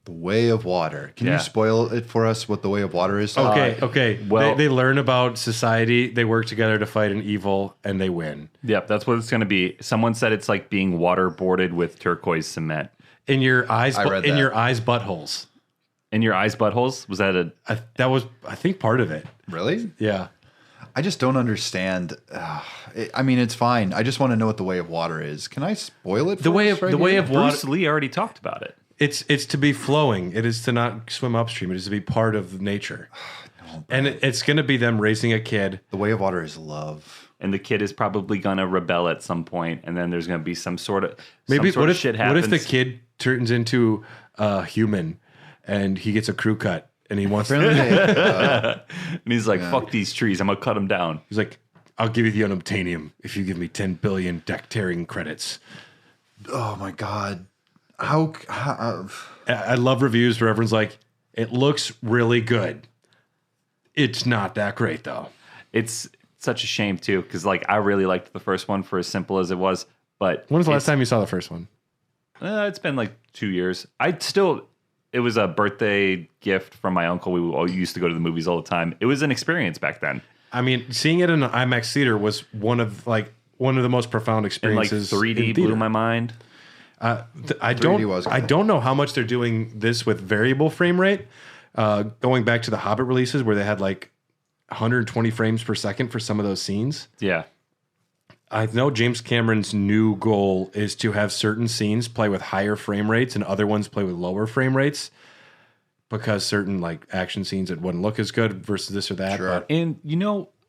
The Way of Water. Can Yeah. you spoil it for us what the Way of Water is? Okay. well- they learn about society, they work together to fight an evil, and they win. Yep, that's what it's going to be. Someone said it's like being waterboarded with turquoise cement. In your eyes, I read that. your eyes buttholes. In your eyes, buttholes? Was that a... That was, I think, part of it. Really? Yeah. I just don't understand. I mean, it's fine. I just want to know what the Way of Water is. Can I spoil it? The way of Bruce Lee already talked about it. It's to be flowing. It is to not swim upstream. It is to be part of nature. And it's going to be them raising a kid. The Way of Water is love. And the kid is probably going to rebel at some point, and then there's going to be some sort of shit What happens. if the kid turns into a human and he gets a crew cut and he wants And he's like, fuck these trees, I'm going to cut them down. He's like, I'll give you the unobtainium if you give me 10 billion deck tearing credits. Oh my God. How I love reviews where everyone's like, it looks really good. It's not that great though. It's such a shame too, because like I really liked the first one for as simple as it was. But When was the last time you saw the first one? it's been like 2 years. It was a birthday gift from my uncle. We all used to go to the movies all the time. It was an experience back then. I mean, seeing it in an IMAX theater was one of the most profound And like experiences. 3D in theater. blew my mind. I 3D was cool. don't know how much they're doing this with variable frame rate. Going back to the Hobbit releases where they had like 120 frames per second for some of those scenes. Yeah. I know James Cameron's new goal is to have certain scenes play with higher frame rates and other ones play with lower frame rates because certain like action scenes it wouldn't look as good versus this or that. Sure. But And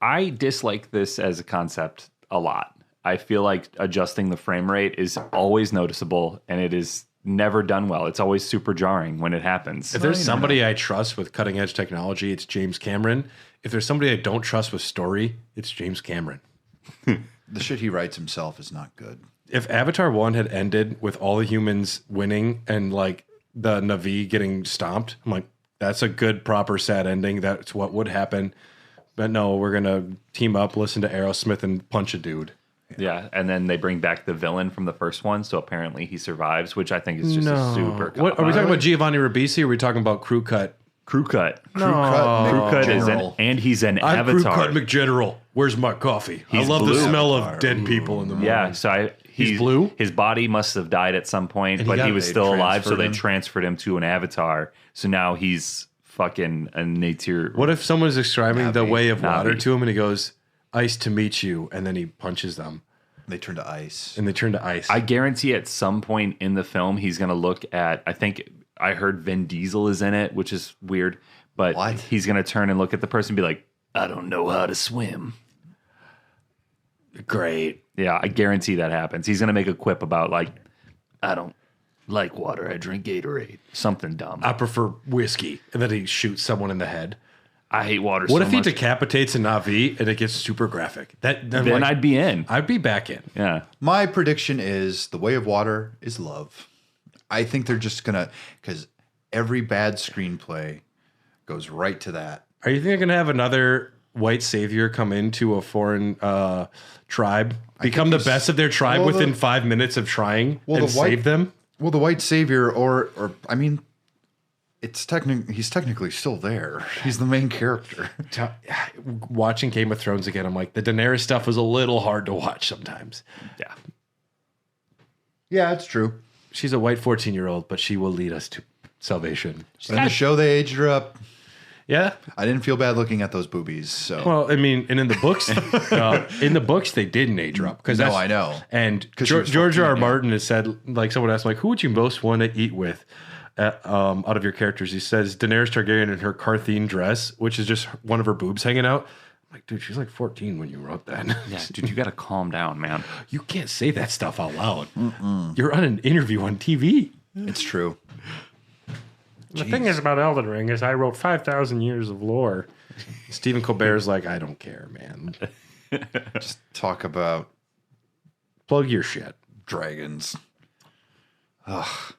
I dislike this as a concept a lot. I feel like adjusting the frame rate is always noticeable and it is never done well. It's always super jarring when it happens. if there's somebody I trust with cutting edge technology, it's James Cameron. If there's somebody I don't trust with story, it's James Cameron. The shit he writes himself is not good. If Avatar 1 had ended with all the humans winning and like the Na'vi getting stomped, I'm like, that's a good, proper, sad ending. That's what would happen. But no, we're going to team up, listen to Aerosmith, and punch a dude. Yeah, and then they bring back the villain from the first one, so apparently he survives, which I think is just a super What, are we cop-out. talking about Giovanni Ribisi or are we talking about Crew Cut? Crew Cut. Crew cut is General. and he's an I'm Crew avatar. Cut McGeneral. Where's my coffee? He's I love blue. the smell of dead people in the morning. Yeah, so He's blue? His body must have died at some point, And but he was they still alive, so transferred they him? transferred him to an avatar. So now he's fucking a nature. What if someone's describing the Navi. way of water Navi. to him and he goes, ice to meet you, and then he punches them They turn to ice. and they turn to ice. I guarantee at some point in the film he's going to look at. I think I heard Vin Diesel is in it, which is weird, but What? he's going to turn and look at the person and be like, "I don't know how to swim." Great. Yeah, I guarantee that happens. He's going to make a quip about like, "I don't like water. I drink Gatorade." Something dumb. I prefer whiskey. And then he shoots someone in the head. I hate water. What so if he much. decapitates a Na'vi and it gets super graphic? Then I'd be in. I'd be back in. Yeah. My prediction is the way of water is love. I think they're just gonna, because every bad screenplay goes right to that. Are you think they're going to have another white savior come into a foreign tribe, become the there's- best of their tribe well, within the- 5 minutes of trying Well, and the white- save them? Well, the white savior, or I mean, he's technically still there. He's the main character. Watching Game of Thrones again, I'm like, the Daenerys stuff was a little hard to watch sometimes. Yeah. Yeah, it's true. She's a white 14-year-old, but she will lead us to salvation. In the show, they aged her up. Yeah. I didn't feel bad looking at those boobies. So Well, I mean, and in the books, they didn't age her up because No, I know. And 'Cause she was George R. 14, R. yeah. Martin has said, like, someone asked, like, who would you most want to eat with out of your characters? He says Daenerys Targaryen in her Carthene dress, which is just one of her boobs hanging out. I'm like, dude, she's like 14 when you wrote that. Yeah, dude, you got to calm down, man. You can't say that stuff out loud. You're on an interview on TV. it's true. The thing is about Elden Ring is I wrote 5,000 years of lore. Stephen Colbert's like, I don't care, man. Just talk about Plug your shit. dragons. Ugh.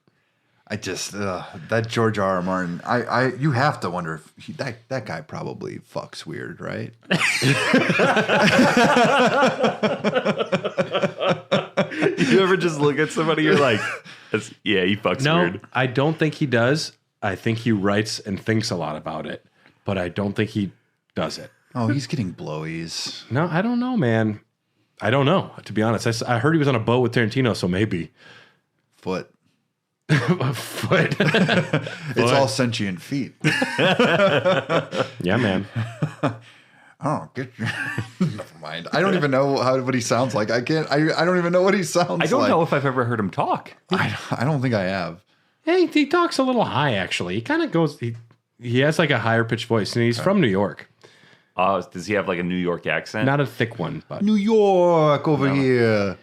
I just that George R. R. Martin. You have to wonder if that guy probably fucks weird, right? You ever just look at somebody, you're like, yeah, he fucks No, weird. I don't think he does. I think he writes and thinks a lot about it, but I don't think he does it. Oh, he's getting blowies. No, I don't know, man. I don't know, to be honest. I heard he was on a boat with Tarantino, so maybe. Foot. Foot. It's all sentient feet. Yeah, man. Oh, get your. Never mind. I don't even know what he sounds like. I can't. I don't even know what he sounds like. I don't know if I've ever heard him talk. I don't think I have. Hey, he talks a little high, actually. He kind of goes, he has like a higher pitched voice, and he's from New York. Does he have like a New York accent? Not a thick one, but. New York over here.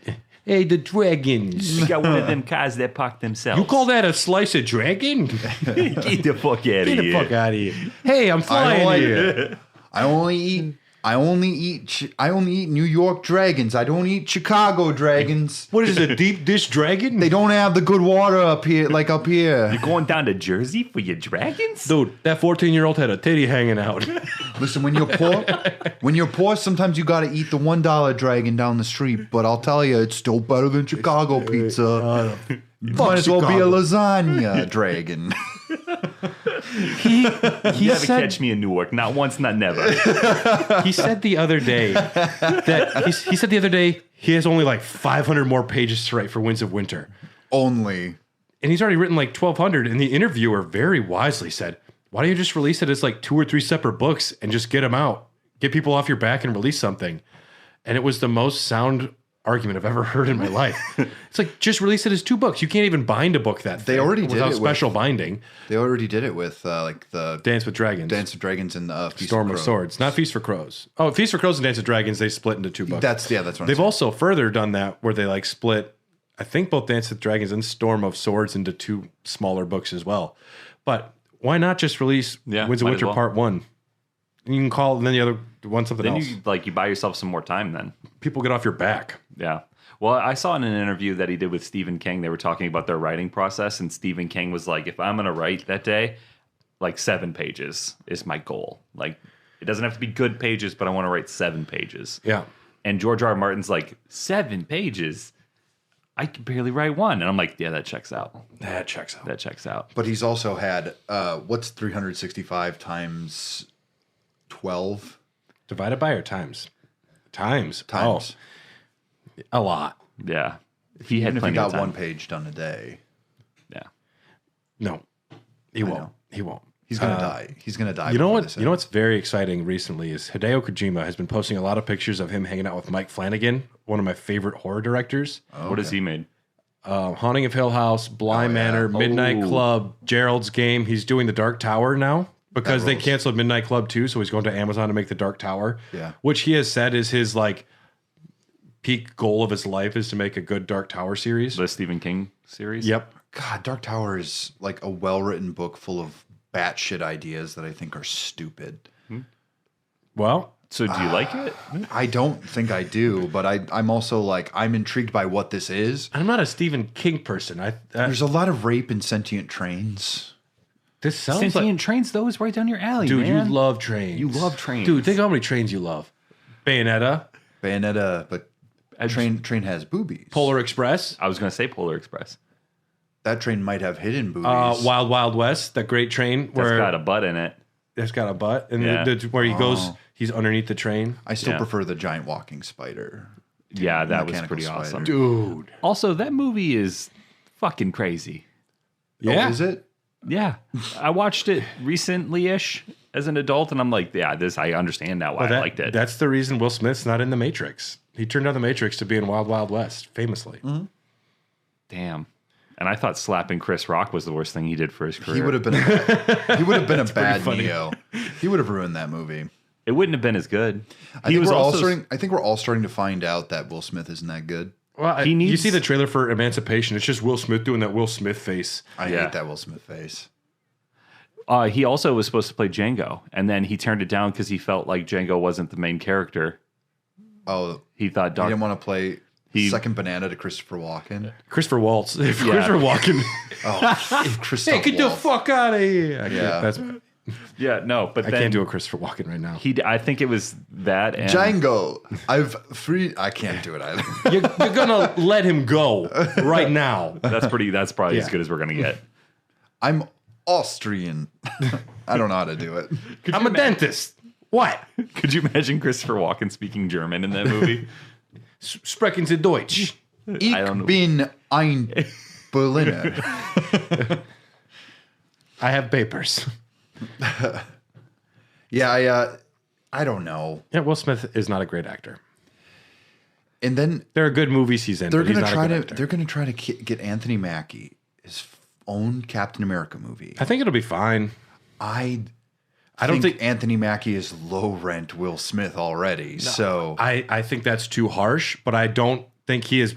Hey, the dragons. We got one of them cars that park themselves. You call that a slice of dragon? Get the fuck out of Get here. the fuck out of here. Hey, I'm flying here. I only eat New York dragons. I don't eat Chicago dragons. What is it, a deep dish dragon? They don't have the good water up here, like up here. You going down to Jersey for your dragons? Dude, that 14-year-old had a titty hanging out. Listen, when you're poor, sometimes you got to eat the $1 dragon down the street. But I'll tell you, it's still better than Chicago pizza. Might as well be a lasagna dragon. He you said, catch me in Newark, not once, not never. He said the other day he has only like 500 more pages to write for Winds of Winter. Only. And he's already written like 1,200. And the interviewer very wisely said, why don't you just release it as like 2 or 3 separate books and just get them out? Get people off your back and release something. And it was the most sound argument I've ever heard in my life. It's like, just release it as 2 books. You can't even bind a book They already did without it special binding. They already did it with like the Dance with Dragons. Dance of Dragons and Feast Storm of of Swords. Not Feast for Crows. Oh, Feast for Crows and Dance of Dragons, they split into 2 books. That's what They've also further done that where they like split, I think, both Dance with Dragons and Storm of Swords into 2 smaller books as well. But why not just release Winds of Winter Part 1? And you can call and then the other one something else. Then you buy yourself some more time then. People get off your back. Yeah. Well, I saw in an interview that he did with Stephen King, they were talking about their writing process, and Stephen King was like, if I'm going to write that day, like 7 pages is my goal. Like, it doesn't have to be good pages, but I want to write 7 pages. Yeah. And George R. R. Martin's like, 7 pages? I can barely write 1. And I'm like, yeah, that checks out. That checks out. But he's also had, what's 365 times 12? Divided by or times? Times. Times. Oh, a lot. Yeah. He had Even if he plenty got of time. 1 page done a day. Yeah. No, he won't. know. He won't. He's going to die. He's going to die. You know before what? this You know ends. what's very exciting recently is Hideo Kojima has been posting a lot of pictures of him hanging out with Mike Flanagan, one of my favorite horror directors. What has he made? Haunting of Hill House, Bly Manor, Midnight Club, Gerald's Game. He's doing the Dark Tower now because they rules. canceled Midnight Club too, so he's going to Amazon to make the Dark Tower. Yeah. Which he has said is his like peak goal of his life is to make a good Dark Tower series. The Stephen King series? Yep. God, Dark Tower is like a well-written book full of batshit ideas that I think are stupid. Well, So do you like it? I don't think I do, but I'm also like, I'm intrigued by what this is. I'm not a Stephen King person. There's a lot of rape in sentient trains. This sounds Sentient Trains, though, is right down your alley, dude, man. you love trains. You love trains. Dude, think how many trains you love. Bayonetta, But train has boobies. Polar Express, I was going to say Polar Express. That train might have hidden boobies. Wild Wild West, that great train That's where got a butt in it. that's got a butt, and Yeah. where he goes, he's underneath the train. I still yeah. prefer the giant walking spider. Yeah, that was Mechanical pretty spider. awesome. Dude, Also, that movie is fucking crazy. yeah, Oh, is it? Yeah. I watched it recently-ish as an adult, and I'm like, yeah, I understand now why I liked it. That's the reason Will Smith's not in The Matrix. He turned down The Matrix to be in Wild Wild West, famously. Damn. And I thought slapping Chris Rock was the worst thing he did for his career. He would have been a bad Neo. He would have ruined that movie. It wouldn't have been as good. I think we're all starting to find out that Will Smith isn't that good. Well, He you needs- see the trailer for Emancipation. It's just Will Smith doing that Will Smith face. I Yeah. hate that Will Smith face. He also was supposed to play Django, and then he turned it down because he felt like Django wasn't the main character. Oh, He thought he Dark. didn't want to play Second Banana to Christopher Walken. Christopher Waltz. If Christopher Walken. Christopher Hey, get the Walken. fuck out of here. Yeah. But I then can't do a Christopher Walken right now. I think it was that and Django. I can't do it either. You're gonna let him go right now. That's probably as Yeah. good as we're gonna get. I'm Austrian. I don't know how to do it. I'm a dentist. What? Could you imagine Christopher Walken speaking German in that movie? Sprechen Sie Deutsch. Ich don't know. bin ein Berliner. I have papers. Yeah, I don't know. Yeah, Will Smith is not a great actor. And then There are good movies he's in. they're but he's gonna not a try good to actor. they're gonna try to get Anthony Mackie his own Captain America movie. I think it'll be fine. I don't think think- Anthony Mackie is low rent Will Smith already. So I think that's too harsh, but I don't think he is.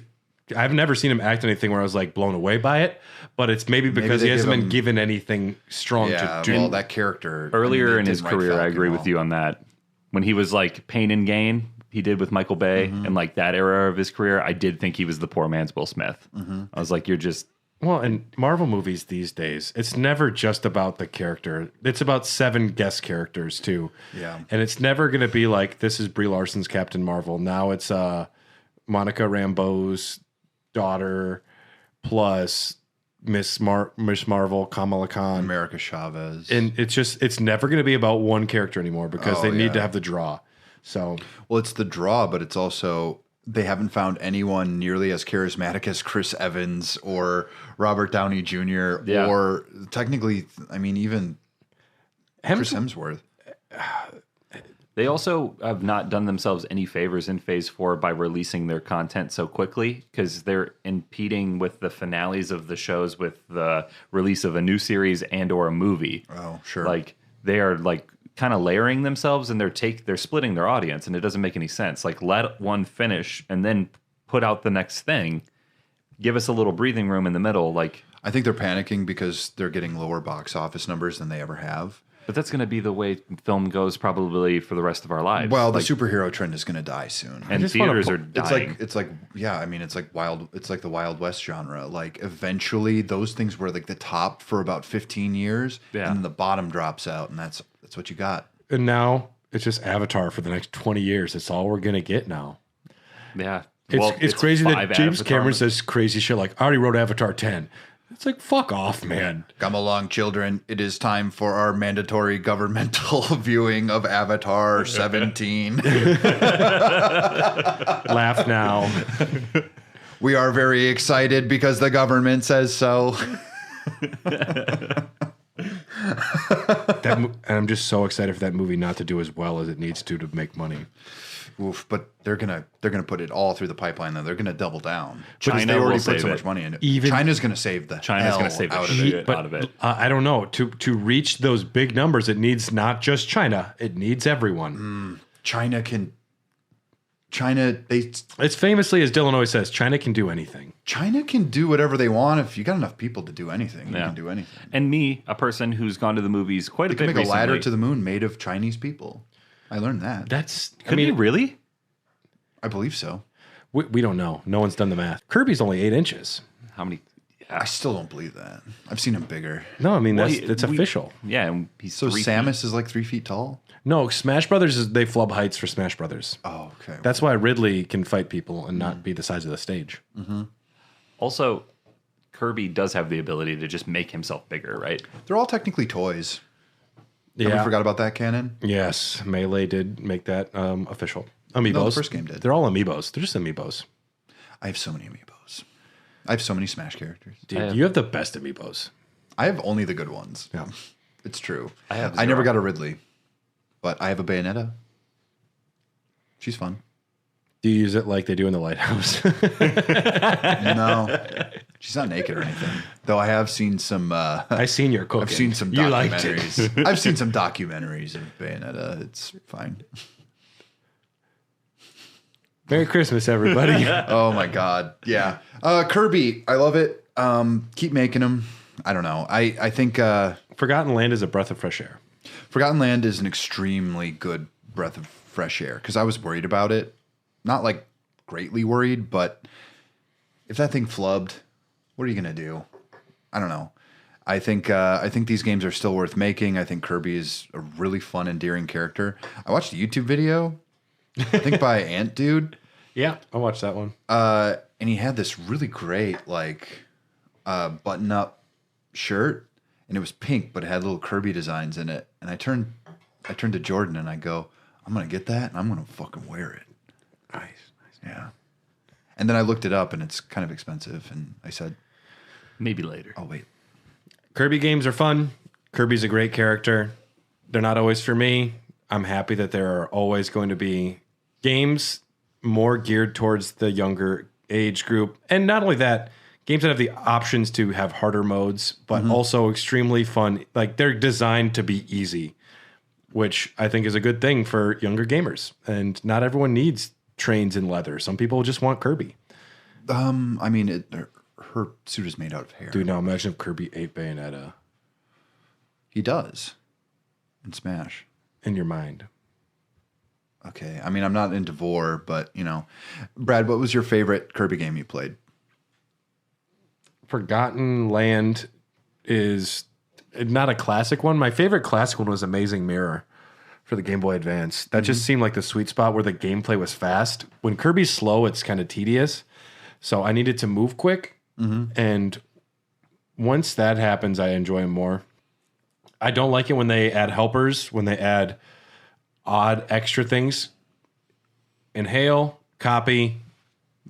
I've never seen him act anything where I was like blown away by it, but it's maybe because they he hasn't give been him- given anything strong yeah, to do. well, that character Earlier they in his didn't write career, I Falcon agree well. with you on that. When he was like Pain and Gain, he did with Michael Bay, and like that era of his career, I did think he was the poor man's Will Smith. I was like, you're just Well, and Marvel movies these days, it's never just about the character. It's about 7 guest characters too. Yeah. And it's never going to be like, this is Brie Larson's Captain Marvel. Now it's Monica Rambeau's daughter plus Miss Marvel, Kamala Khan. America Chavez. And it's never going to be about one character anymore because they need to yeah. have the draw. So, Well, it's the draw, but it's also they haven't found anyone nearly as charismatic as Chris Evans or Robert Downey Jr. Yeah. or technically, I mean, even Chris Hemsworth. They also have not done themselves any favors in Phase 4 by releasing their content so quickly because they're impeding with the finales of the shows with the release of a new series and or a movie. Oh, sure. Like they are like kind of layering themselves and they're splitting their audience and it doesn't make any sense. Like let one finish and then put out the next thing. Give us a little breathing room in the middle. Like I think they're panicking because they're getting lower box office numbers than they ever have. but that's going to be the way film goes probably for the rest of our lives. Well, the like, superhero trend is going to die soon. and just wanna theaters po- are dying. It's like yeah, I mean it's like the Wild West genre. Like eventually those things were like the top for about 15 years Yeah. and then the bottom drops out and that's what you got. and now it's just Avatar for the next 20 years. That's all we're going to get now. yeah. It's crazy that 5 James Avatar Cameron movies. says crazy shit like, I already wrote Avatar 10. It's like, fuck off, man. Come along, children. It is time for our mandatory governmental viewing of Avatar 17. Laugh now. We are very excited because the government says so. And I'm just so excited for that movie not to do as well as it needs to make money. Oof, but they're gonna put it all through the pipeline. Though they're gonna double down. Because China they already will put save so it. much money in it. Even- China's gonna save the China's hell going to save the out of shit it. out of it. I don't know. To reach those big numbers, it needs not just China. It needs everyone. China they It's famously, as Dylan always says, China can do anything. China can do whatever they want if you got enough people to do anything. You Yeah. can do anything. And me, a person who's gone to the movies quite a They can bit make a ladder recently. to the moon made of Chinese people. I learned that. That's, Could be really? I believe so. we don't know. No one's done the math. Kirby's only 8 inches. How many? I still don't believe that. I've seen him bigger. No, I mean, Well, that's official. Yeah, and he's So 3 Samus is like 3 feet tall. No, Smash Brothers, they flub heights for Smash Brothers. Oh, okay. That's why Ridley can fight people and not be the size of the stage. Also, Kirby does have the ability to just make himself bigger, right? They're all technically toys. Yeah. We forgot about that canon. Yes, Melee did make that official. Amiibos. No, the first game did. They're all amiibos. They're just amiibos. I have so many amiibos. I have so many Smash characters. Dude, you have the best amiibos. I have only the good ones. Yeah. It's true. I have I never zero. got a Ridley, but I have a Bayonetta. She's fun. Do you use it like they do in the Lighthouse? No, she's not naked or anything. Though I have seen some. I seen your cooking. I've seen some You liked it. documentaries. I've seen some documentaries of Bayonetta. It's fine. Merry Christmas, everybody. Oh my god, yeah. Kirby, I love it. Keep making them. I don't know. I think Forgotten Land is a breath of fresh air. Forgotten Land is an extremely good breath of fresh air because I was worried about it. Not like greatly worried, but if that thing flubbed, what are you gonna do? I don't know. I think these games are still worth making. I think Kirby is a really fun, endearing character. I watched a YouTube video, I think by Ant Dude. Yeah, I watched that one. And he had this really great like button-up shirt, and it was pink, but it had little Kirby designs in it. And I turned to Jordan and I go, "I'm gonna get that, and I'm gonna fucking wear it." Nice. Yeah. And then I looked it up, and it's kind of expensive. And I said, Maybe later. "Oh wait, Kirby games are fun. Kirby's a great character. They're not always for me. I'm happy that there are always going to be games more geared towards the younger age group. And not only that, games that have the options to have harder modes, but also extremely fun. Like they're designed to be easy, which I think is a good thing for younger gamers. And not everyone needs trains in leather. Some people just want Kirby. I mean, her suit is made out of hair." Dude, now imagine if Kirby ate Bayonetta He does in Smash. in your mind. Okay, I mean, I'm not into vor, but you know, Brad, what was your favorite Kirby game you played? Forgotten Land is not a classic one. My favorite classic one was Amazing Mirror for the Game Boy Advance. That just seemed like the sweet spot where the gameplay was fast. When Kirby's slow, it's kind of tedious. So I needed to move quick. And once that happens, I enjoy them more. I don't like it when they add helpers, when they add odd extra things. Inhale, copy.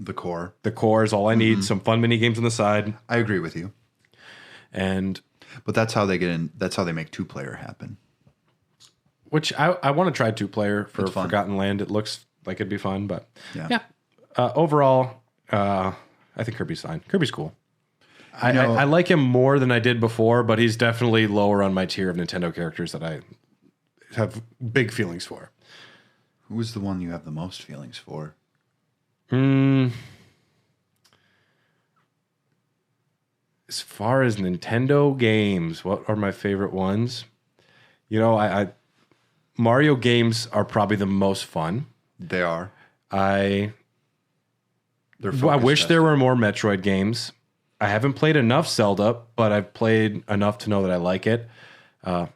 The core. The core is all I need. Some fun mini games on the side. I agree with you. But that's how they get in. That's how they make 2-player happen. Which I want to try 2-player for It's fun. Forgotten Land. It looks like it'd be fun, but Yeah. Overall, I think Kirby's fine. Kirby's cool. I know- I like him more than I did before, but he's definitely lower on my tier of Nintendo characters that I have big feelings for. Who is the one you have the most feelings for? As far as Nintendo games, what are my favorite ones? You know, I Mario games are probably the most fun. They are. I They're wish focus there were more Metroid games. I haven't played enough Zelda, but I've played enough to know that I like it. I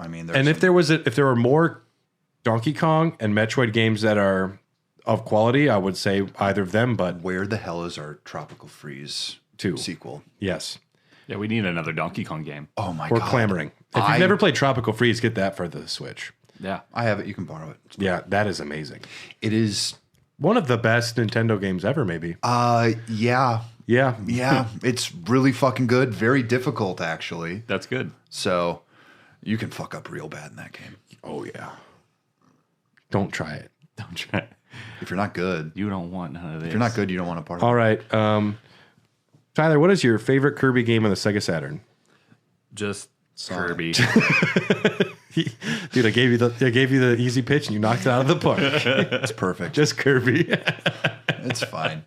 mean, And if there were more Donkey Kong and Metroid games that are of quality, I would say either of them. But where the hell is our Tropical Freeze 2 sequel? Yes, Yeah, we need another Donkey Kong game. Oh my we're god, clamoring. If you've never played Tropical Freeze, get that for the Switch. Yeah. I have it. You can borrow it. Yeah, that is amazing. It is. One of the best Nintendo games ever, maybe. Yeah. Yeah. Yeah, it's really fucking good. Very difficult, actually. That's good. So you can fuck up real bad in that game. Oh, yeah. Don't try it. Don't try. If you're not good, You don't want none of this. if you're not good, you don't want a part of All it. right. Tyler, what is your favorite Kirby game on the Sega Saturn? Just Kirby. Dude, I gave you the easy pitch and you knocked it out of the park. It's perfect. Just Kirby. It's fine.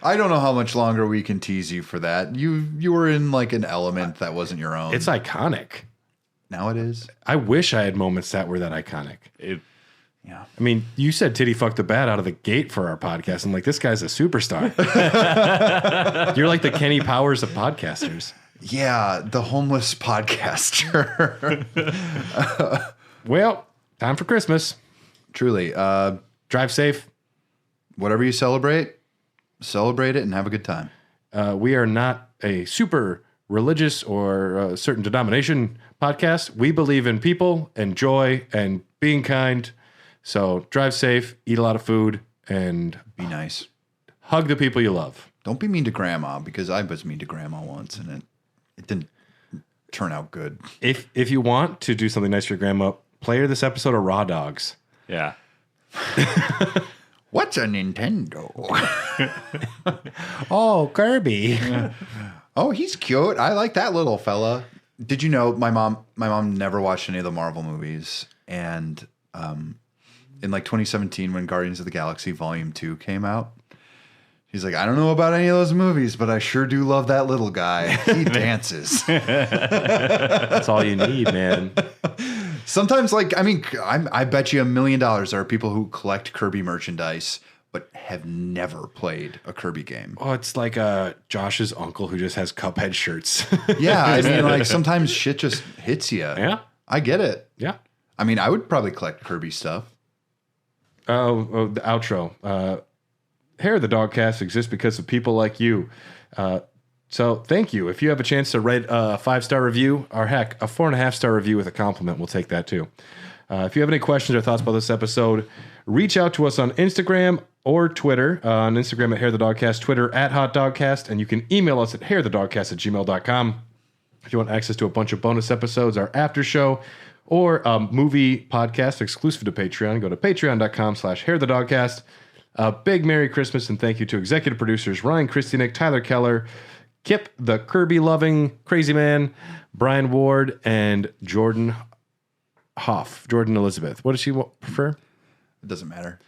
I don't know how much longer we can tease you for that. You were in like an element that wasn't your own. It's iconic. Now it is. I wish I had moments that were that iconic. Yeah. I mean, you said titty fuck the bat out of the gate for our podcast. I'm like, this guy's a superstar. You're like the Kenny Powers of podcasters. Yeah, the homeless podcaster. Well, time for Christmas. Truly. Drive safe. Whatever you celebrate it and have a good time. We are not a super religious or a certain denomination podcast. We believe in people and joy and being kind. So drive safe, eat a lot of food, and Be nice. hug the people you love. Don't be mean to grandma, because I was mean to grandma once and it didn't turn out good. If you want to do something nice for your grandma, play her this episode of Raw Dogs. Yeah. What's a Nintendo? Oh, Kirby. Oh, he's cute. I like that little fella. Did you know my mom never watched any of the Marvel movies, and in like 2017 when Guardians of the Galaxy Volume 2 came out, he's like, I don't know about any of those movies, but I sure do love that little guy. He dances. That's all you need, man. Sometimes, like, I mean, I bet you $1 million there are people who collect Kirby merchandise but have never played a Kirby game. Oh, it's like Josh's uncle who just has Cuphead shirts. Yeah, I mean, like, sometimes shit just hits you. Yeah. I get it. Yeah. I mean, I would probably collect Kirby stuff. Oh, the outro. Hair of the Dogcast exists because of people like you. So thank you. If you have a chance to write a 5-star review, or heck, a 4.5-star review with a compliment, we'll take that too. If you have any questions or thoughts about this episode, reach out to us on Instagram or Twitter. On Instagram at Hair of the Dogcast, Twitter at Hot Dogcast, and you can email us at hairofthedogcast@gmail.com. If you want access to a bunch of bonus episodes, our after show, or a movie podcast exclusive to Patreon, go to patreon.com/hairofthedogcast. Big Merry Christmas and thank you to executive producers Ryan Christianick, Tyler Keller, Kip, the Kirby-loving crazy man, Brian Ward, and Jordan Elizabeth. What does she prefer? It doesn't matter.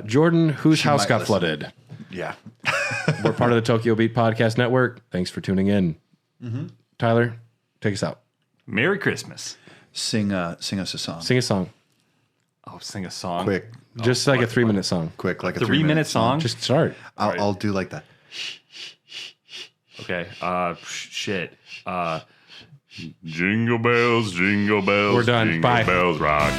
Jordan, whose She house might got listen. flooded. Yeah. We're part of the Tokyo Beat Podcast Network. Thanks for tuning in. Tyler, take us out. Merry Christmas. Sing us a song. Sing a song. Oh, sing a song. Quick. Just like a 3-minute song. Quick, like a 3-minute song. Just start. I'll do like that. Okay. Shit. Jingle bells, jingle bells. We're done. Jingle Bye. bells rock.